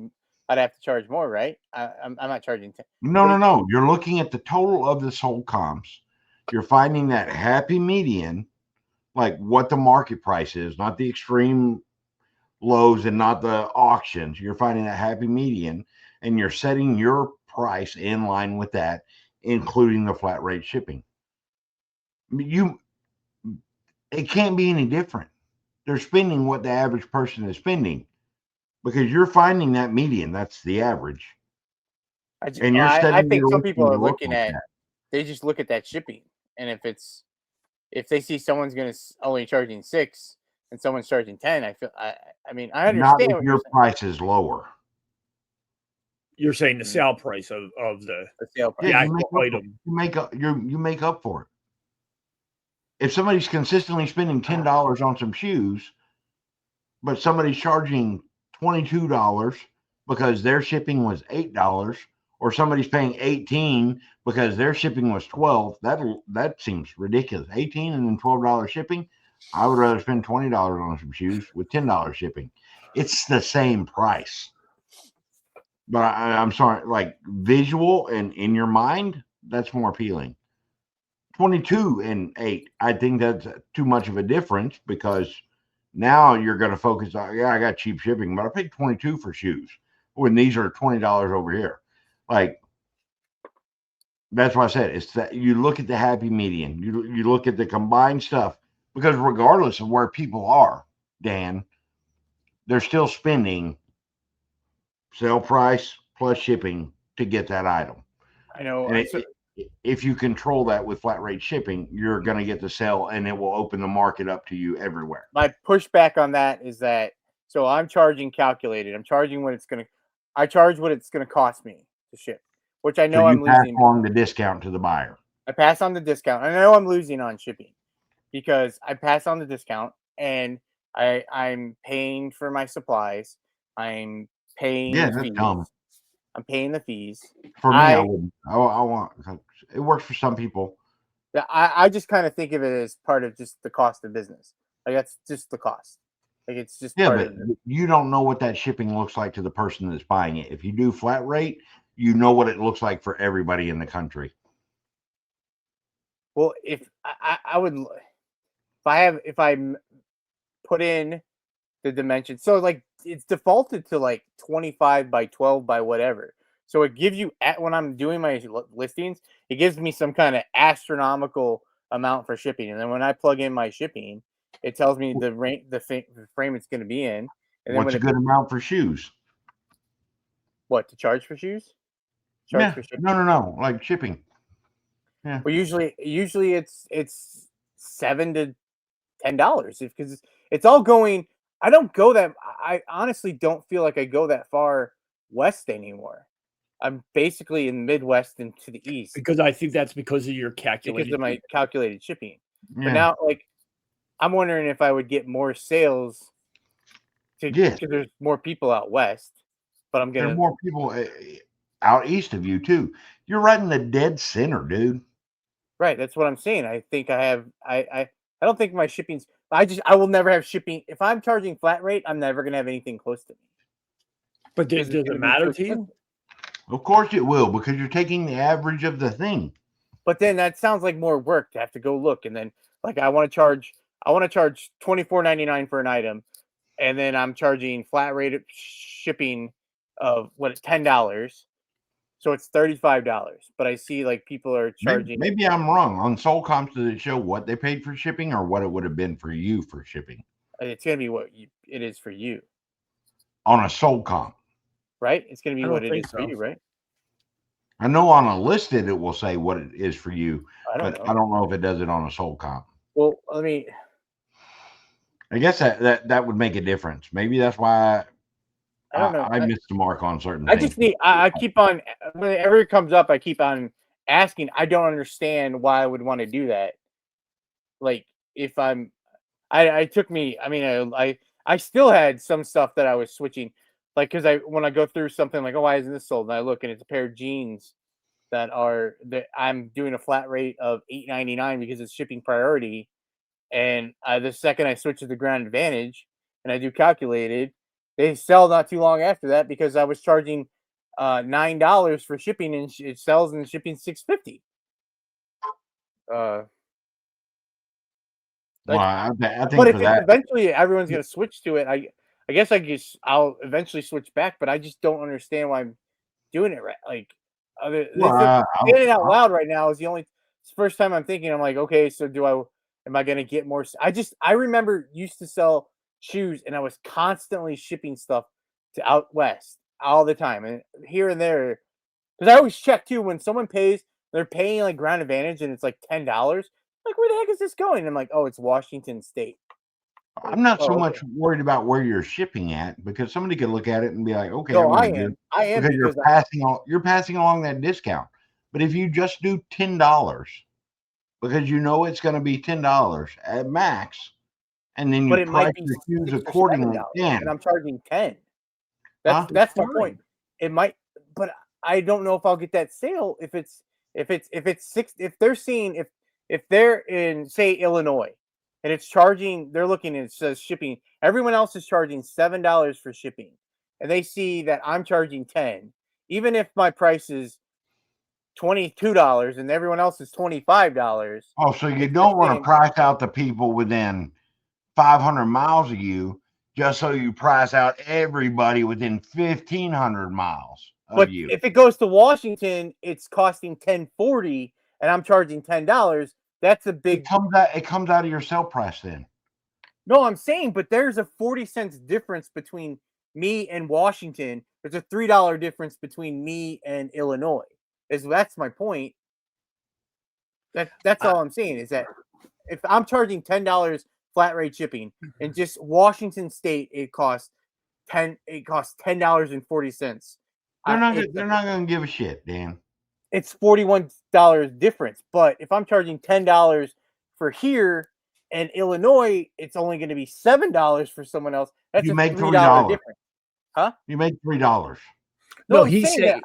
I'd have to charge more, right? I'm not charging 10. No. You're looking at the total of the sold comps. You're finding that happy median, like what the market price is, not the extreme lows and not the auctions. You're finding that happy median, and you're setting your price in line with that, including the flat rate shipping. It can't be any different. They're spending what the average person is spending, because you're finding that median. That's the average. I think some people are looking at that. They just look at that shipping, and if they see someone's going to only charging 6 and someone's charging 10, I understand. Not if your price is lower. You're saying the sale price of the sale price. Yeah, you make up for it. If somebody's consistently spending $10 on some shoes, but somebody's charging $22 because their shipping was $8, or somebody's paying $18 because their shipping was $12, that seems ridiculous. $18 and then $12 shipping. I would rather spend $20 on some shoes with $10 shipping. It's the same price. But I'm sorry, like visual and in your mind, that's more appealing. 22 and 8, I think that's too much of a difference, because now you're going to focus on, I got cheap shipping, but I paid 22 for shoes when these are $20 over here. Like, that's why I said it's that you look at the happy median, you look at the combined stuff, because regardless of where people are, Dan, they're still spending sale price plus shipping to get that item. I know. If you control that with flat rate shipping, you're going to get the sale, and it will open the market up to you everywhere. My pushback on that is that, so I'm charging calculated. I'm charging I charge what it's going to cost me to ship, which I know so I'm losing. Pass along the discount to the buyer. I pass on the discount. I know I'm losing on shipping, because I pass on the discount, and I'm paying for my supplies. I'm paying the fees. Dumb. I'm paying the fees. For me, I wouldn't. I want. It works for some people. I just kind of think of it as part of just the cost of business. Like, that's just the cost. Like, it's just part of it. You don't know what that shipping looks like to the person that's buying it. If you do flat rate, you know what it looks like for everybody in the country. Well, if I put in the dimensions, so like it's defaulted to like 25 by 12 by whatever. So it gives you, when I'm doing my listings, it gives me some kind of astronomical amount for shipping. And then when I plug in my shipping, it tells me the frame it's going to be in. And what's a good amount for shoes? What, to charge for shoes? For shipping? No. Like shipping. Yeah. Well, usually it's $7 to $10, because it's all going. I don't go that. I honestly don't feel like I go that far west anymore. I'm basically in the Midwest and to the east. Because I think that's because of your calculated. Because of my calculated shipping. Yeah. But now, like, I'm wondering if I would get more sales because there's more people out west. But there's more people out east of you too. You're right in the dead center, dude. Right, that's what I'm saying. I think I have. I don't think my shipping's. I will never have shipping. If I'm charging flat rate, I'm never gonna have anything close to me. But does it matter to you? Of course it will, because you're taking the average of the thing. But then that sounds like more work to have to go look, and then like I want to charge $24.99 for an item, and then I'm charging flat rate shipping of $10. So it's $35. But I see like people are charging. Maybe I'm wrong. On sold comps, does it show what they paid for shipping or what it would have been for you for shipping? It's gonna be what it is for you. On a sold comp. Right? It's gonna be I what don't it is think for you, right? I know on a listed it will say what it is for you, I don't but know. I don't know if it does it on a sold comp. Well, let me. I guess that would make a difference. Maybe that's why I don't know. I missed the mark on certain I things. just need. I keep on whenever it comes up. I keep on asking. I don't understand why I would want to do that. Like if I'm, I took me. I mean, I still had some stuff that I was switching, like because when I go through something like, oh, why isn't this sold? And I look and it's a pair of jeans that I'm doing a flat rate of $8.99 because it's shipping priority. And the second I switch to the Ground Advantage and I do calculated, they sell not too long after that because I was charging $9 for shipping and it sells and shipping $6.50. Well, I think But for that, eventually everyone's gonna switch to it. I guess I'll eventually switch back, but I just don't understand why I'm doing it right. Like saying it out loud right now is it's the first time I'm thinking. I'm like, okay, so am I gonna get more? I remember used to sell shoes and I was constantly shipping stuff to out west all the time and here and there because I always check too when someone they're paying like Ground Advantage and it's like $10. Like, where the heck is this going? And I'm like, oh, it's Washington State. I'm not so much worried about where you're shipping at because somebody could look at it and be like, okay, no, I am because you're passing along that discount. But if you just do $10 because you know it's going to be $10 at max, and then you price your shoes accordingly, and I'm charging 10. That's my point. It might, but I don't know if I'll get that sale if they're in say Illinois and it's charging, they're looking and it says shipping. Everyone else is charging $7 for shipping, and they see that I'm charging 10, even if my price is $22 and everyone else is $25. Oh, so you don't want to price out the people within 500 miles of you just so you price out everybody within 1,500 miles of you. If it goes to Washington, it's costing $10.40 and I'm charging $10. That's a big. It comes out of your sale price then. No, I'm saying, but there's a 40 cents difference between me and Washington. There's a $3 difference between me and Illinois. That's my point. That's all I'm saying is that if I'm charging $10 flat rate shipping and just Washington State, it costs $10.40. They're not going to give a shit, Dan. It's $41 difference. But if I'm charging $10 for here and Illinois, it's only going to be $7 for someone else. That's you a make $3 difference. Huh? You make $3. No, he's saying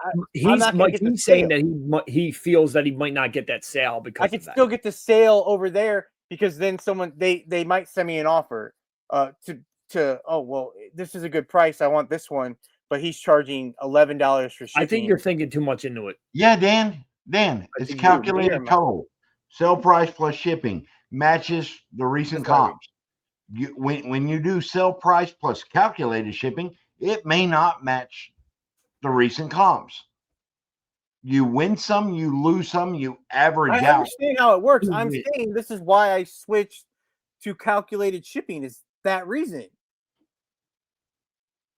that he feels that he might not get that sale because I could still get the sale over there because then someone they might send me an offer this is a good price. I want this one, but he's charging $11 for shipping. I think you're thinking too much into it. Yeah, Dan, it's calculated total. Sale price plus shipping matches the recent comps. When you do sale price plus calculated shipping, it may not match the recent comps. You win some, you lose some, you average out. I understand how it works. I'm saying this is why I switched to calculated shipping. Is that reason?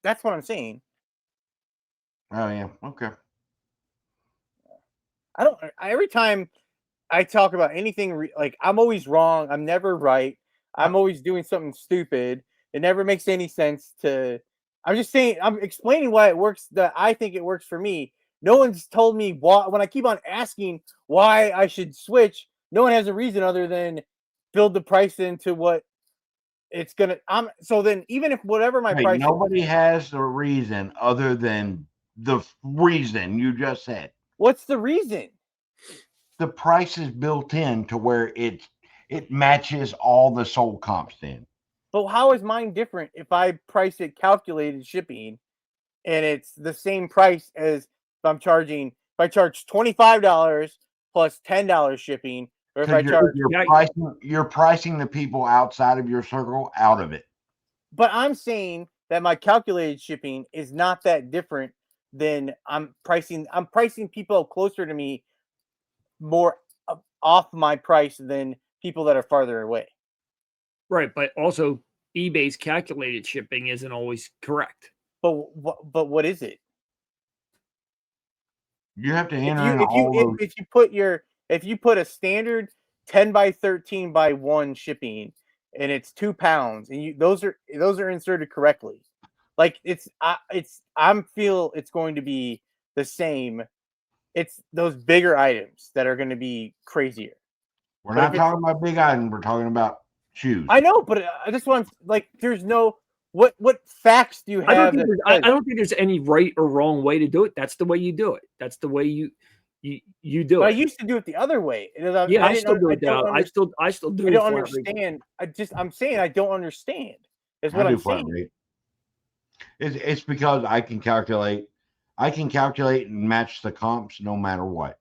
That's what I'm saying. Oh yeah, okay. Every time I talk about anything, like I'm always wrong. I'm never right. I'm always doing something stupid. It never makes any sense I'm just saying, I'm explaining why it works, that I think it works for me. No one's told me why. When I keep on asking why I should switch, no one has a reason other than build the price into what it's going to. So then even if whatever my price. Nobody has a reason other than the reason you just said. What's the reason? The price is built in to where it matches all the sold comps then. But how is mine different if I price it calculated shipping and it's the same price as if I charge $25 plus $10 shipping, or if I charge you're pricing the people outside of your circle out of it. But I'm saying that my calculated shipping is not that different then I'm pricing people closer to me more off my price than people that are farther away. Right, but also eBay's calculated shipping isn't always correct. But what is it? You have to enter in all those. If you put a standard 10 by 13 by 1 shipping and it's 2 pounds and those are inserted correctly, like I feel it's going to be the same. It's those bigger items that are going to be crazier. We're not talking about big items. We're talking about shoes. I know, but I just want like there's no what facts do you have? I don't think there's any right or wrong way to do it. That's the way you do it. That's the way you do but it. I used to do it the other way. I still do it. I still do it. I don't understand. I'm saying I don't understand. Is what I'm saying. Rate. It's because I can calculate and match the comps no matter what.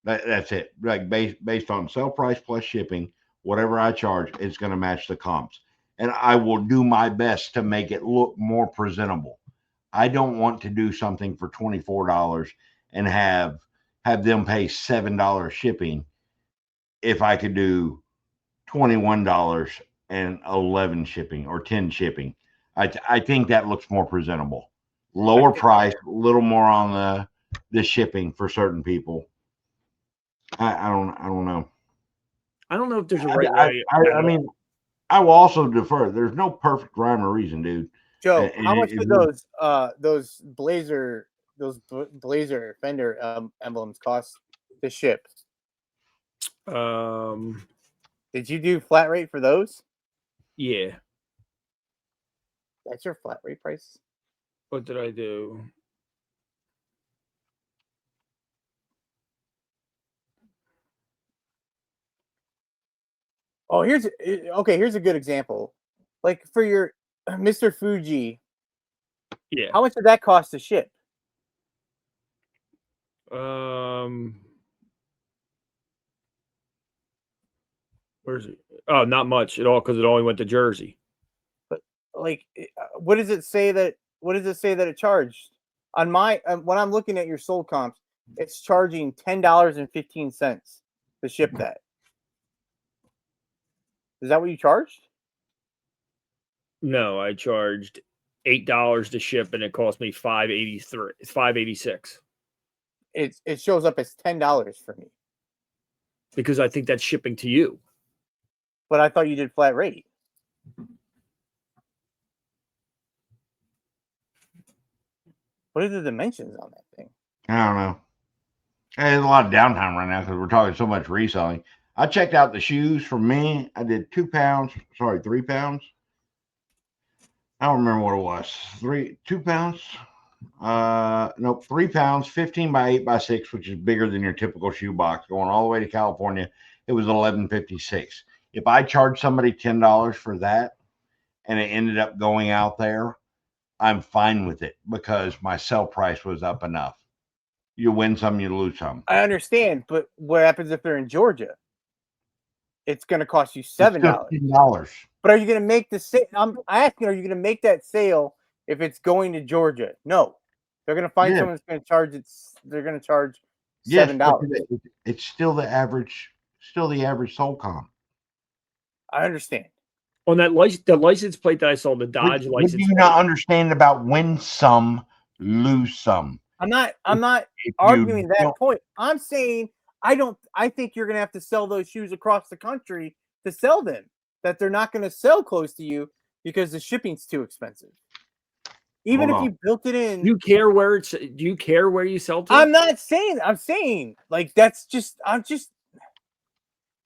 That's it. Like based on sale price plus shipping, whatever I charge, it's going to match the comps. And I will do my best to make it look more presentable. I don't want to do something for $24 and have them pay $7 shipping if I could do $21 and 11 shipping or 10 shipping. I think that looks more presentable. Lower price, a little more on the shipping for certain people. I don't know. I don't know if there's a right way. I mean, I will also defer. There's no perfect rhyme or reason, dude. Joe, how much did those Blazer Fender emblems cost to ship? Did you do flat rate for those? Yeah. That's your flat rate price? What did I do? Oh, here's a good example. Like for your Mr. Fuji, yeah. How much did that cost to ship? Where's it? Oh, not much at all because it only went to Jersey. But like, what does it say that it charged? On my when I'm looking at your sold comps, it's charging $10.15 to ship that. Is that what you charged? No, I charged $8 to ship, and it cost me $5.83. It's $5.86. It shows up as $10 for me because I think that's shipping to you. But I thought you did flat rate. What are the dimensions on that thing? I don't know. There's a lot of downtime right now because we're talking so much reselling. I checked out the shoes for me. I did 3 pounds. I don't remember what it was. 2 pounds. Nope, 3 pounds, 15 by 8 by 6, which is bigger than your typical shoe box. Going all the way to California, it was $11.56. If I charged somebody $10 for that, and it ended up going out there, I'm fine with it because my sell price was up enough. You win some, you lose some. I understand, but what happens if they're in Georgia? It's going to cost you $7. But are you going to make the sale? I'm asking, are you going to make that sale if it's going to Georgia? No, they're going to find someone that's going to charge it. They're going to charge $7. It's still the average sold comp. I understand. On that the license plate that I saw, the Dodge license. What do you not understand about win some, lose some? I'm not arguing that point. I'm saying I think you're going to have to sell those shoes across the country to sell them. That they're not going to sell close to you because the shipping's too expensive. Even if you built it in. Do you care where you sell to? I'm not saying. I'm saying like that's just. I'm just.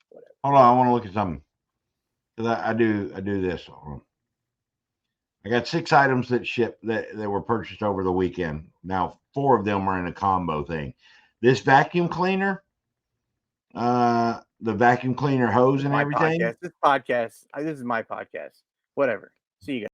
Whatever. Hold on, I want to look at something. I do this. I got 6 items that shipped that were purchased over the weekend. Now 4 of them are in a combo thing. This vacuum cleaner, the vacuum cleaner hose and everything. This podcast. This is my podcast. Whatever. See you guys.